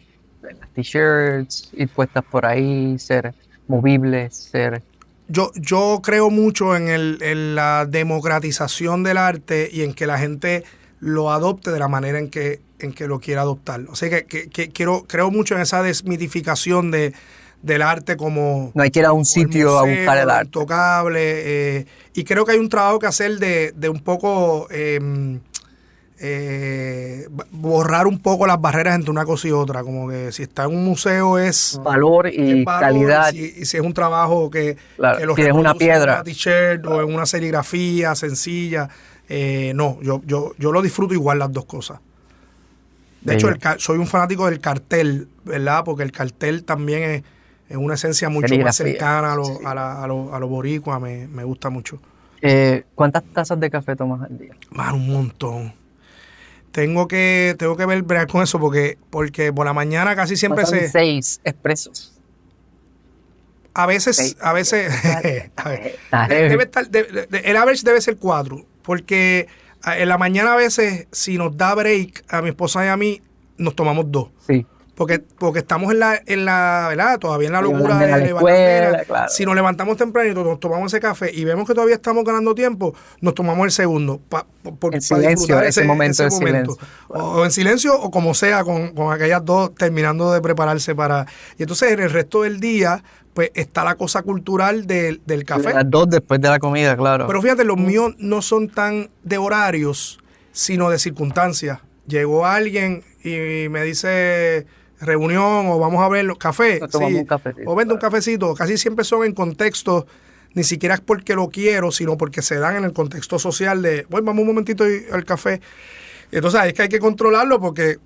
las t-shirts, ir puestas por ahí, ser movibles, ser... Yo creo mucho en la democratización del arte y en que la gente lo adopte de la manera en que lo quiera adoptar. O sea que creo mucho en esa desmitificación del arte como... No hay que ir a un sitio museo, a buscar el arte. Intocable. Y creo que hay un trabajo que hacer de un poco... borrar un poco las barreras entre una cosa y otra, como que si está en un museo es valor y calidad, y si es un trabajo que lo si es una piedra, en una t-shirt o en una serigrafía sencilla, no, yo lo disfruto igual las dos cosas. De hecho, soy un fanático del cartel, ¿verdad? Porque el cartel también es una esencia mucho más cercana a lo boricua, me gusta mucho. ¿Cuántas tazas de café tomas al día? Man, un montón. Tengo que bregar con eso porque por la mañana casi siempre Pasan 6 expresos. A veces, a ver, debe estar, el average debe ser 4, porque en la mañana a veces, si nos da break a mi esposa y a mí, nos tomamos 2. Sí. Porque estamos en la, ¿verdad? Todavía en la locura de la escuela, claro. Si nos levantamos temprano y nos tomamos ese café y vemos que todavía estamos ganando tiempo, nos tomamos el segundo para disfrutar ese momento. Silencio. O en silencio o como sea, con aquellas 2 terminando de prepararse para... Y entonces en el resto del día, pues está la cosa cultural del café. Las 2 después de la comida, claro. Pero fíjate, los míos no son tan de horarios, sino de circunstancias. Llegó alguien y me dice... reunión o vamos a ver los cafés, un cafecito, o vende un cafecito, casi siempre son en contextos, ni siquiera es porque lo quiero, sino porque se dan en el contexto social de, bueno, vamos un momentito al café. Entonces es que hay que controlarlo porque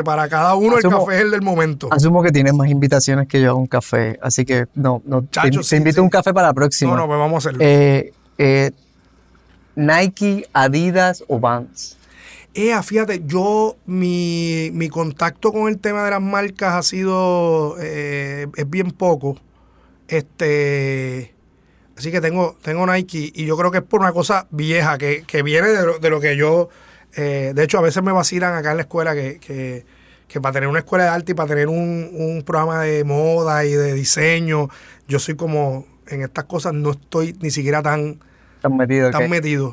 para cada uno el café es el del momento. Asumo que tienes más invitaciones que yo a un café, así que te invito a un café para la próxima. No, pues vamos a hacerlo. Nike, Adidas o Vans. Fíjate, mi contacto con el tema de las marcas ha sido, es bien poco. Así que tengo Nike y yo creo que es por una cosa vieja que viene de lo que yo, de hecho a veces me vacilan acá en la escuela que para tener una escuela de arte y para tener un programa de moda y de diseño, yo soy como, en estas cosas no estoy ni siquiera tan metido.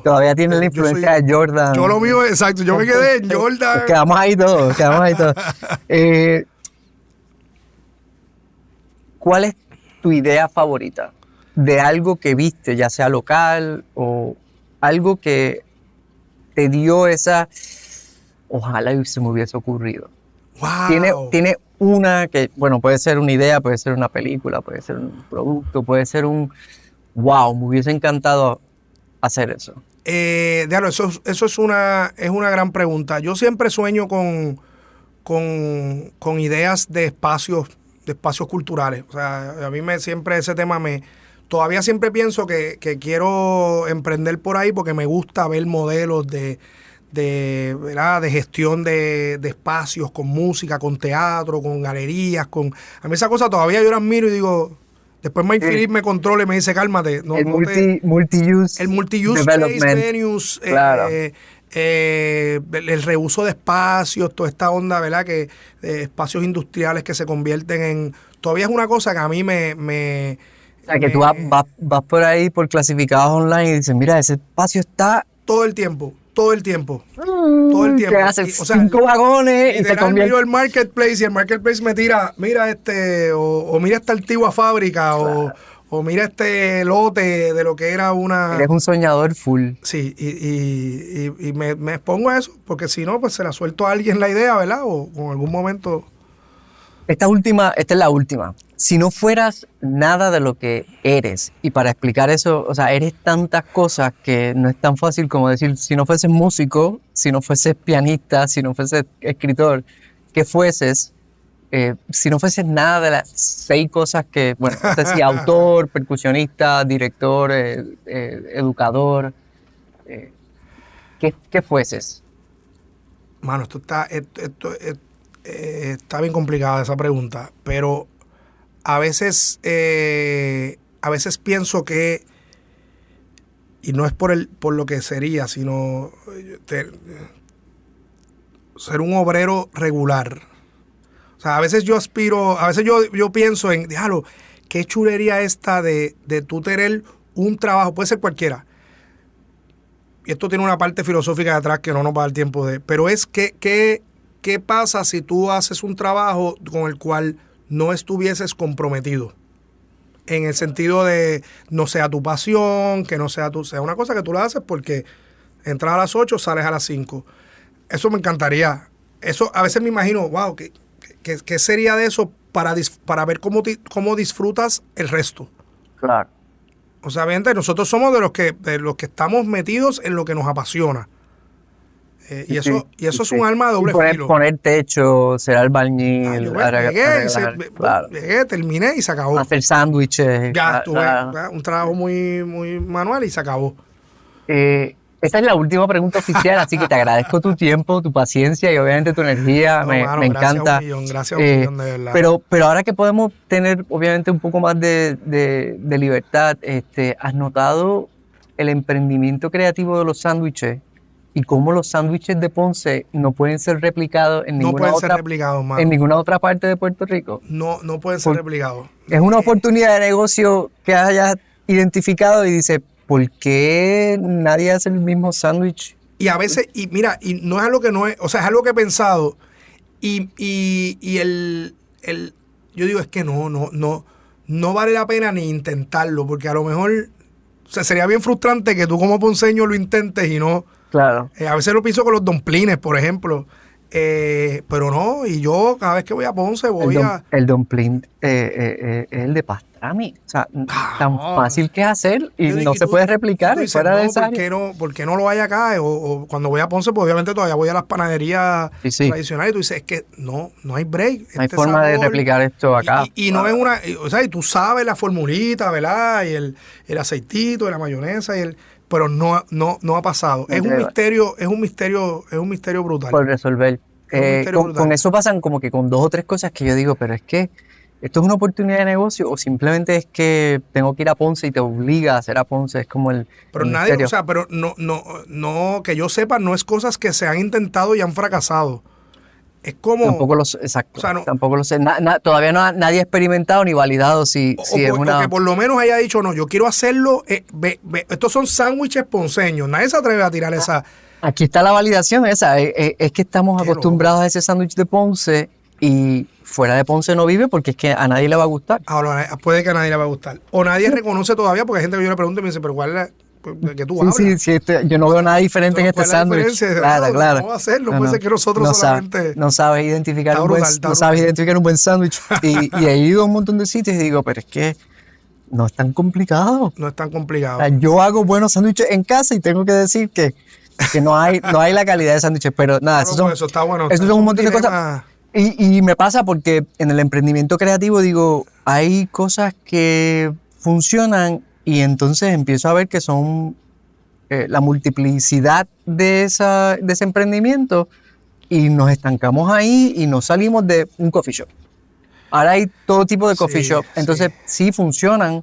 Todavía tiene la influencia de Jordan. Yo lo mío, exacto. Yo me quedé en Jordan. Nos quedamos ahí todos. ¿Cuál es tu idea favorita de algo que viste, ya sea local o algo que te dio esa... Ojalá se me hubiese ocurrido. Wow. Tiene una que, bueno, puede ser una idea, puede ser una película, puede ser un producto, puede ser un... Wow, me hubiese encantado hacer eso. Diablo, eso es una gran pregunta. Yo siempre sueño con ideas de espacios culturales. O sea, a mí siempre ese tema todavía siempre pienso que quiero emprender por ahí porque me gusta ver modelos ¿verdad? De gestión de espacios con música, con teatro, con galerías, a mí esa cosa todavía yo las miro y digo... Después Mike Phillips me controla y me dice, cálmate. Multi-use. El multi-use space venues, claro. El reuso de espacios, toda esta onda, ¿verdad? Que espacios industriales que se convierten en... Todavía es una cosa que a mí O sea, que tú vas por ahí por clasificados online y dices, mira, ese espacio está... Todo el tiempo. Que hace 5 vagones y se convierte... Miro el marketplace y el marketplace me tira, mira o mira esta antigua fábrica, claro. o mira este lote de lo que era una... Eres un soñador full. Sí, y me expongo a eso, porque si no, pues se la suelto a alguien la idea, ¿verdad? O en algún momento... Esta es la última. Si no fueras nada de lo que eres, y para explicar eso, o sea, eres tantas cosas que no es tan fácil como decir, si no fueses músico, si no fueses pianista, si no fueses escritor, ¿qué fueses? Si no fueses nada de las 6 cosas que, bueno, no sé si autor, percusionista, director, educador, ¿qué fueses? Mano, esto está bien complicada esa pregunta, pero a veces pienso que, y no es por lo que sería, sino ser un obrero regular. O sea, a veces yo pienso en, déjalo, qué chulería esta de tú tener un trabajo, puede ser cualquiera. Y esto tiene una parte filosófica de atrás que no nos va a dar tiempo de, pero es ¿qué pasa si tú haces un trabajo con el cual no estuvieses comprometido? En el sentido de no sea tu pasión, que no sea sea una cosa que tú la haces porque entras a las 8, sales a las 5. Eso me encantaría. Eso a veces me imagino, wow, ¿qué sería de eso para ver cómo disfrutas el resto? Claro. O sea, obviamente nosotros somos de los que estamos metidos en lo que nos apasiona. Y eso es un arma de doble filo. Poner techo, ser albañil, llegué, terminé y se acabó. hacer sándwiches. Ya tuve un trabajo muy, muy manual y se acabó. Esa es la última pregunta oficial, así que te agradezco tu tiempo, tu paciencia y obviamente tu energía. No, me encanta. Gracias a un millón, de verdad. Pero ahora que podemos tener obviamente un poco más de libertad, ¿has notado el emprendimiento creativo de los sándwiches y cómo los sándwiches de Ponce no pueden ser replicados en ninguna otra parte de Puerto Rico? No pueden ser replicados. Es una oportunidad de negocio que hayas identificado y dices, ¿por qué nadie hace el mismo sándwich? Y a veces, y mira, y no es algo que no es, o sea, es algo que he pensado. Y yo digo, es que no vale la pena ni intentarlo, porque a lo mejor, o sea, sería bien frustrante que tú como ponceño lo intentes y no. Claro. A veces lo pienso con los dumplings, por ejemplo. Pero no, y yo cada vez que voy a Ponce El dumpling es el de pastrami. O sea, tan fácil que es hacer y no se puede replicar fuera de esa área. ¿Por qué no lo hay acá? O cuando voy a Ponce, pues obviamente todavía voy a las panaderías tradicionales y tú dices, es que no hay break. No hay forma de replicar esto acá. Y no es una, o sea, y tú sabes la formulita, ¿verdad? Y el aceitito, y la mayonesa, pero no ha pasado. Es un misterio brutal. Por resolver. Con eso pasan como que con 2 o 3 cosas que yo digo, pero es que esto es una oportunidad de negocio o simplemente es que tengo que ir a Ponce y te obliga a hacer a Ponce. Es como Pero nadie, misterio. O sea, pero no, que yo sepa, no es cosas que se han intentado y han fracasado. Es como... Tampoco lo sé, exacto. O sea, tampoco lo sé. Todavía nadie ha experimentado ni validado si es una... O que por lo menos haya dicho, no, yo quiero hacerlo. Estos son sándwiches ponceños. Nadie se atreve a tirar esa... Aquí está la validación esa. Es que estamos acostumbrados a ese sándwich de Ponce y fuera de Ponce no vive porque es que a nadie le va a gustar. Ahora, puede que a nadie le va a gustar. O nadie reconoce todavía porque hay gente que yo le pregunto y me dice, pero ¿cuál es la...? ¿De qué tú hablas? Sí, yo no veo nada diferente en este sándwich. Claro. ¿Cómo va a ser? No puede ser que nosotros solamente... No sabes identificar un buen sándwich. Y he ido a un montón de sitios y digo, pero es que no es tan complicado. No es tan complicado. O sea, yo hago buenos sándwiches en casa y tengo que decir que no hay la calidad de sándwiches, pero nada, eso está bueno. Eso son un montón de cosas. Y me pasa porque en el emprendimiento creativo digo, hay cosas que funcionan y entonces empiezo a ver que son la multiplicidad de ese emprendimiento y nos estancamos ahí y nos salimos de un coffee shop. Ahora hay todo tipo de coffee shop, entonces sí funcionan.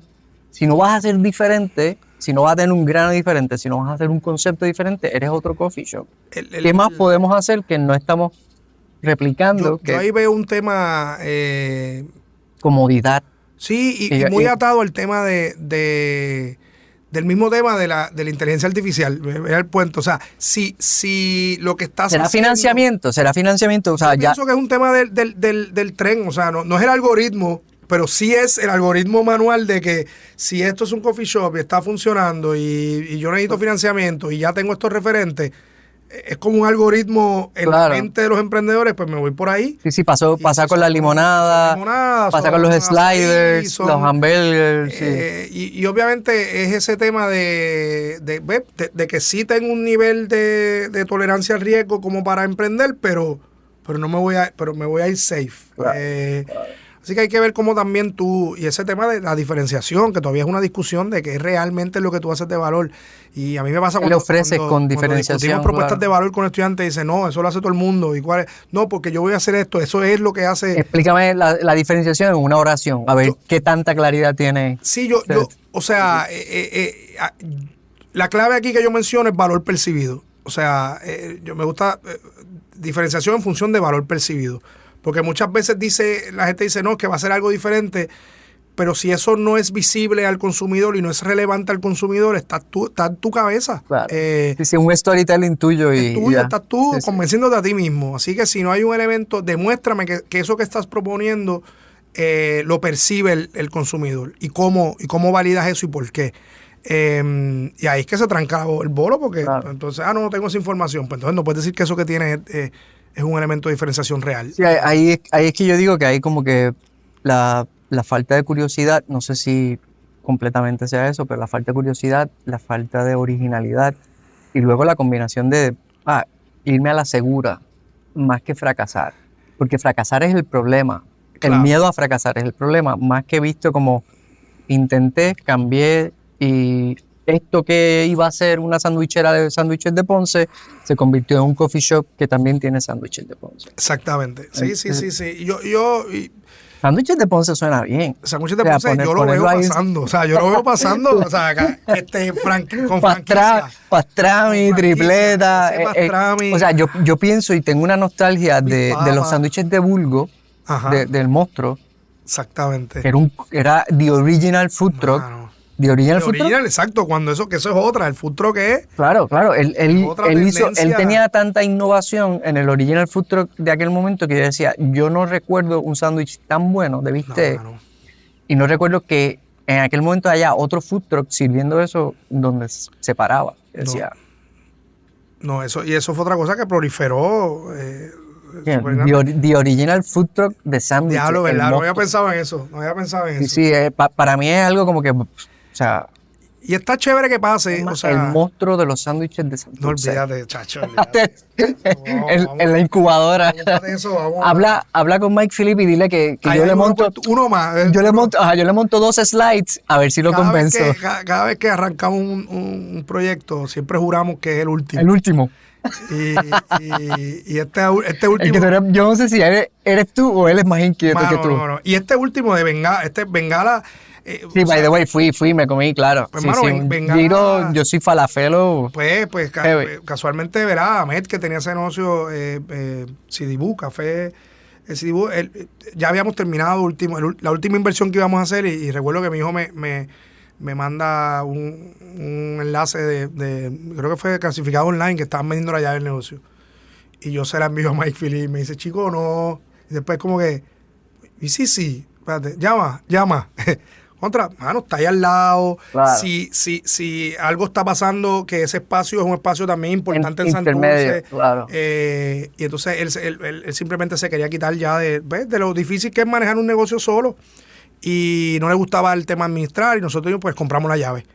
Si no vas a ser diferente, si no vas a tener un grano diferente, si no vas a hacer un concepto diferente, eres otro coffee shop. ¿Qué más podemos hacer que no estamos replicando? Yo ahí veo un tema... comodidad. Sí, y muy atado al tema del mismo tema de la inteligencia artificial. Era el puente. O sea, si lo que estás ¿Será financiamiento? O sea, yo pienso que es un tema del tren. O sea, no es el algoritmo, pero sí es el algoritmo manual de que si esto es un coffee shop y está funcionando y yo necesito financiamiento y ya tengo estos referentes, es como un algoritmo en la mente de los emprendedores, pues me voy por ahí. Sí, pasa con la limonada, pasa con los sliders, los hamburgers. Y obviamente es ese tema de que sí tengo un nivel de tolerancia al riesgo como para emprender, pero me voy a ir safe. Claro. Así que hay que ver cómo también tú, y ese tema de la diferenciación, que todavía es una discusión de que es realmente lo que tú haces de valor. Y a mí me pasa cuando diferenciación, discutimos propuestas de valor con estudiantes y dicen, no, eso lo hace todo el mundo. ¿Y cuál es? No, porque yo voy a hacer esto, eso es lo que hace. Explícame la diferenciación en una oración, a ver qué tanta claridad tiene. Sí, o sea, la clave aquí que yo menciono es valor percibido. O sea, yo me gusta diferenciación en función de valor percibido. Porque muchas veces la gente dice, no, que va a ser algo diferente, pero si eso no es visible al consumidor y no es relevante al consumidor, está en tu cabeza. Claro. Sí, un storytelling tuyo. Estás tú convenciéndote a ti mismo. Así que si no hay un elemento, demuéstrame que eso que estás proponiendo lo percibe el consumidor. Y cómo validas eso y por qué. Y ahí es que se tranca el bolo, porque entonces, no tengo esa información. Pues entonces no puedes decir que eso que tienes es un elemento de diferenciación real. Sí, ahí es que yo digo que hay como que la falta de curiosidad, no sé si completamente sea eso, pero la falta de curiosidad, la falta de originalidad y luego la combinación de irme a la segura más que fracasar, porque fracasar es el problema, Claro. el miedo a fracasar es el problema, más que visto como intenté, cambié y esto que iba a ser una sandwichera de sándwiches de Ponce se convirtió en un coffee shop que también tiene sándwiches de Ponce. Exactamente. Sí. Sándwiches de Ponce suena bien. Sándwiches de O sea, Ponce, yo lo veo ponerlo ahí. pasando. O sea, yo lo veo pasando. O sea, acá, con Pastrami, franquicia. tripleta. Ese pastrami. O sea, yo pienso y tengo una nostalgia de Papa. los sándwiches de Bulgo, Ajá. del monstruo, Exactamente. que era The Original Food Truck. Mano. The Original El Food Truck. original, exacto, que eso es otra, el food truck es Claro, él otra hizo, él tendencia. tenía tanta innovación en el Original Food Truck de aquel momento que yo decía, yo no recuerdo un sándwich tan bueno de bistec, no. y no recuerdo que en aquel momento haya otro food truck sirviendo eso donde se paraba. Yo decía, No, eso fue otra cosa que proliferó. "Bien, súper grande. The Original Food Truck de sándwiches. Diablo, el ¿verdad? No había monstruo". pensado en eso. No había pensado en Sí, eso. sí, para mí es algo como que, o sea, Y está chévere que pase. O sea, el monstruo de los sándwiches de no Santurce. olvídate, chacho. Olvídate. En la incubadora. Búscate eso, vamos. Habla con Mike Phillip y dile que Ahí yo hay le monto. uno más. Yo le monto 2 slides a ver si lo convenzo. Cada vez que arrancamos un proyecto, siempre juramos que es el último. El último. Y este El que último. yo no sé si eres tú o él es más inquieto que tú. No. Y este último de Bengala, Bengala. Sí, o sea, by the way, fui, me comí, claro. Pues, Sí, mano, sí, un Bengala- giro, yo soy falafelo. Pues Heavy. casualmente, verá, Ahmed, que tenía ese negocio, Sidibú, Café, Sidibú, ya habíamos terminado la última inversión que íbamos a hacer y recuerdo que mi hijo me manda un enlace creo que fue clasificado online, que estaban vendiendo la llave del negocio. Y yo se la envío a Mike Philly y me dice, chico, no. Y después como que, y sí, espérate, llama. Mano, está ahí al lado. Claro. Si algo está pasando, que ese espacio es un espacio también importante en Intermedio, Santurce. claro. Y entonces él simplemente se quería quitar ya de lo difícil que es manejar un negocio solo. Y no le gustaba el tema administrar y nosotros pues compramos la llave.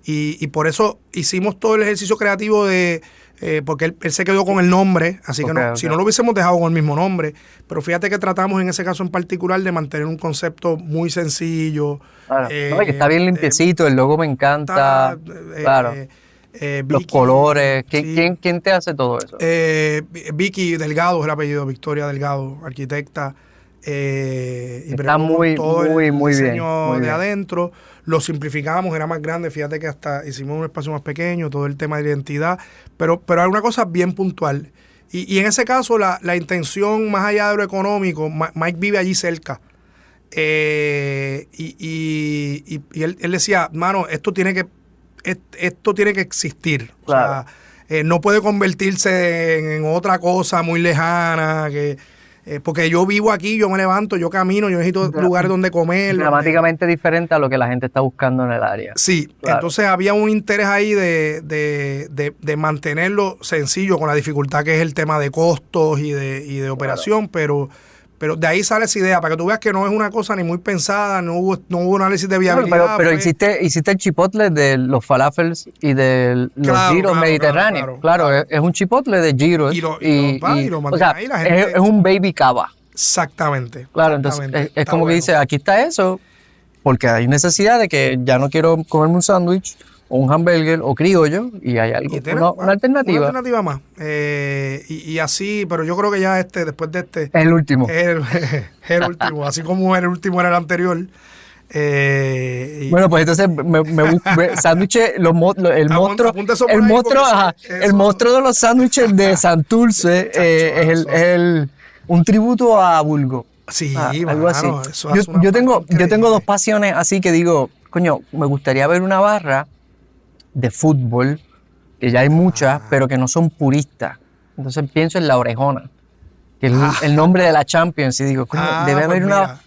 Y por eso hicimos todo el ejercicio creativo porque él se quedó con el nombre, así que si no lo hubiésemos dejado con el mismo nombre, pero fíjate que tratamos en ese caso en particular de mantener un concepto muy sencillo. Claro. No, y está bien limpiecito, el logo me encanta. Claro. Los colores. Sí. ¿Quién te hace todo eso? Vicky Delgado es el apellido, Victoria Delgado, arquitecta. Está muy diseño bien. Muy de bien. adentro, lo simplificamos, era más grande, fíjate que hasta hicimos un espacio más pequeño, todo el tema de identidad, pero hay una cosa bien puntual. Y en ese caso, la intención, más allá de lo económico, Mike vive allí cerca. Y él decía, mano, esto tiene que existir. Claro. O sea, no puede convertirse en otra cosa muy lejana, porque yo vivo aquí, yo me levanto, yo camino, yo necesito lugares donde comer. Dramáticamente diferente a lo que la gente está buscando en el área. Sí, claro. Entonces había un interés ahí de mantenerlo sencillo con la dificultad que es el tema de costos y de operación, pero de ahí sale esa idea, para que tú veas que no es una cosa ni muy pensada, no hubo análisis de viabilidad. Pero hiciste el chipotle de los falafels y de los gyros mediterráneos. Claro. Es un chipotle de gyros. Y lo o sea, ahí, la gente... es un baby cava. Exactamente. Claro, entonces es como que dice, aquí está eso, porque hay necesidad de que ya no quiero comerme un sándwich o un hamburger o criollo y hay algo, una alternativa. Una alternativa más. Y así, pero yo creo que ya después de este... Es el último. Es el último, así como el último era el anterior. Bueno, pues entonces sándwiches, el monstruo de los sándwiches de Santurce es un tributo a Bulgo. Sí, algo así. Yo tengo 2 pasiones así que digo, coño, me gustaría ver una barra de fútbol, que ya hay muchas, pero que no son puristas. Entonces pienso en La Orejona, que es el nombre de la Champions, y digo, coño, debe haber una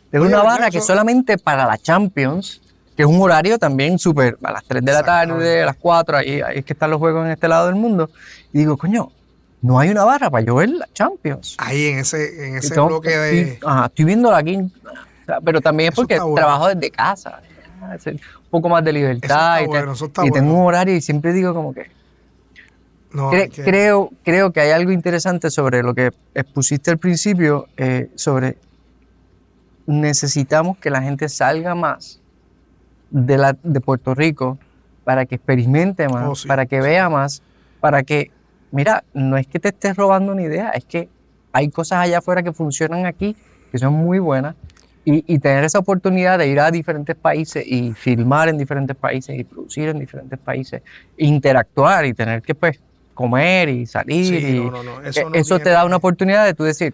barra que solamente para la Champions, que es un horario también súper, a las 3 de la tarde, a las 4, ahí es que están los juegos en este lado del mundo, y digo, coño, no hay una barra para yo ver la Champions. Ahí en ese bloque de... Estoy viéndola aquí, pero también es porque trabajo desde casa. Un poco más de libertad y tengo un horario y siempre digo como que No, creo que hay algo interesante sobre lo que expusiste al principio, sobre necesitamos que la gente salga más de Puerto Rico para que experimente más, sí, para que vea más, para que, mira, no es que te estés robando una idea, es que hay cosas allá afuera que funcionan aquí, que son muy buenas, y tener esa oportunidad de ir a diferentes países y filmar en diferentes países y producir en diferentes países, interactuar y tener que pues comer y salir, sí, y no, eso te da una oportunidad de tú decir,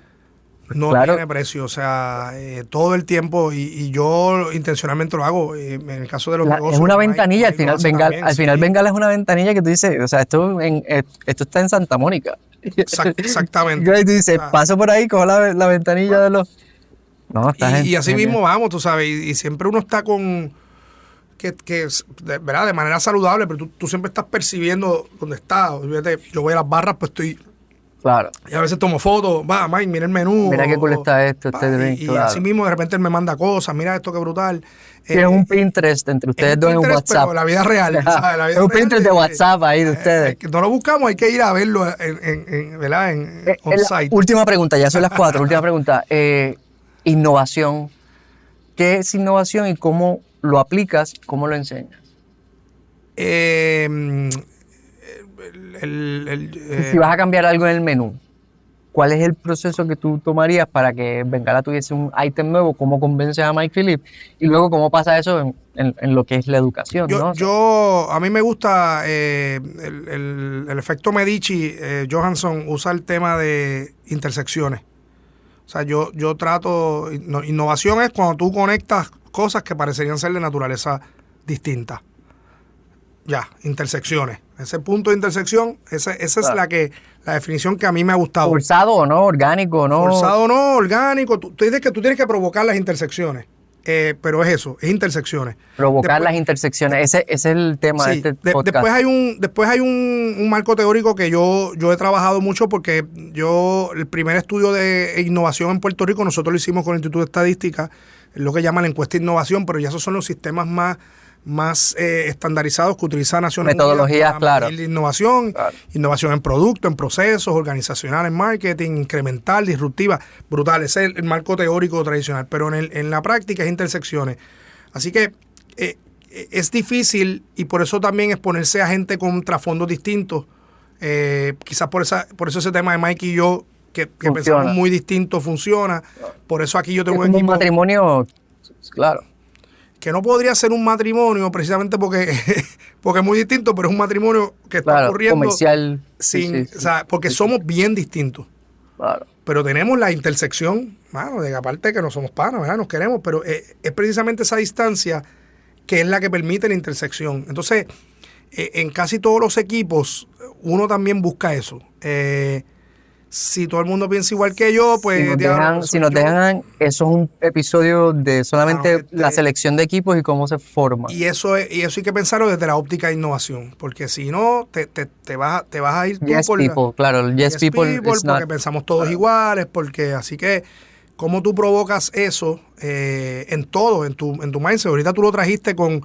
pues, no claro, tiene precio, o sea, todo el tiempo, y yo intencionalmente lo hago, en el caso de los negocios. es una ventanilla, Mike lo hace también, al final sí. Bengala es una ventanilla que tú dices, o sea, esto está en Santa Mónica. Exactamente. Y tú dices, O sea, paso por ahí, cojo la ventanilla de los... No, y así mismo vamos, tú sabes, y siempre uno está con, ¿verdad? De manera saludable, pero tú siempre estás percibiendo dónde estás. Fíjate, yo voy a las barras, pues estoy... Claro. Y a veces tomo fotos, va, Mike, mira el menú. Mira qué cool está esto, este drink, y claro. así mismo de repente él me manda cosas, mira esto qué brutal. Tienes un Pinterest entre ustedes dos en WhatsApp. Pero la vida real, ¿sabes? La vida es un real Pinterest de WhatsApp ahí de ustedes. No lo buscamos, hay que ir a verlo ¿verdad? On-site. Última pregunta, ya son las 4, última pregunta. Innovación. ¿Qué es innovación y cómo lo aplicas, cómo lo enseñas? Si vas a cambiar algo en el menú, ¿cuál es el proceso que tú tomarías para que Bengala tuviese un ítem nuevo? ¿Cómo convences a Mike Phillips? Y luego, ¿cómo pasa eso en lo que es la educación? A mí me gusta el efecto Medici. Johansson usa el tema de intersecciones. O sea, yo trato... Innovación es cuando tú conectas cosas que parecerían ser de naturaleza distinta. Ya, intersecciones. Ese punto de intersección, esa es la definición que a mí me ha gustado. ¿Forzado o no? ¿Orgánico o no? Forzado o no, orgánico. Tú dices que tú tienes que provocar las intersecciones. Pero es eso, es intersecciones. Provocar las intersecciones. Ese es el tema de este podcast. Después hay un marco teórico que yo he trabajado mucho, porque el primer estudio de innovación en Puerto Rico nosotros lo hicimos con el Instituto de Estadística, lo que llaman la encuesta de innovación, pero ya esos son los sistemas más estandarizados que utiliza Naciones Unidas. Metodologías, claro. De innovación, claro. Innovación en producto, en procesos, organizacional, en marketing, incremental, disruptiva, brutal. Ese es el marco teórico tradicional, pero en la práctica es intersecciones. Así que es difícil, y por eso también exponerse a gente con trasfondos distintos. Quizás por eso ese tema de Mike y yo, que pensamos muy distinto, funciona. Por eso aquí yo tengo un matrimonio, claro. Que no podría ser un matrimonio precisamente porque es muy distinto, pero es un matrimonio que está ocurriendo comercial, sí. O sea, porque somos bien distintos. Claro. Pero tenemos la intersección, de aparte que no somos panas, ¿verdad? Nos queremos, pero es precisamente esa distancia que es la que permite la intersección. Entonces, en casi todos los equipos uno también busca eso. Si todo el mundo piensa igual que yo, pues... Si nos dejan, eso es un episodio de solamente la selección de equipos y cómo se forma. Y eso hay que pensarlo desde la óptica de innovación, porque si no, te vas a ir tú por people, claro, el yes people porque pensamos todos iguales, porque así que, ¿cómo tú provocas eso en todo, en tu mindset? Ahorita tú lo trajiste con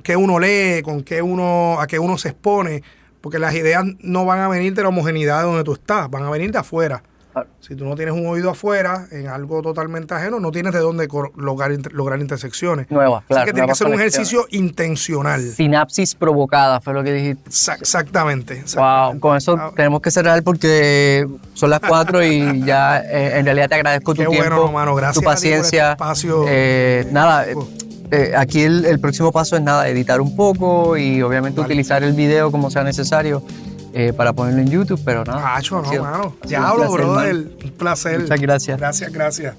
qué uno lee, a qué uno se expone. Porque las ideas no van a venir de la homogeneidad de donde tú estás, van a venir de afuera. Claro. Si tú no tienes un oído afuera, en algo totalmente ajeno, no tienes de dónde lograr intersecciones. Nuevas, claro. Así que tiene que ser un ejercicio intencional. Sinapsis provocada, fue lo que dijiste. Exactamente. Wow, con eso tenemos que cerrar porque son las 4 y ya en realidad te agradezco tu tiempo, tu paciencia. Nada. Aquí el próximo paso es editar un poco y obviamente utilizar el video como sea necesario para ponerlo en YouTube, pero nada. Ya hablo, brother. Un placer. Muchas gracias. Gracias.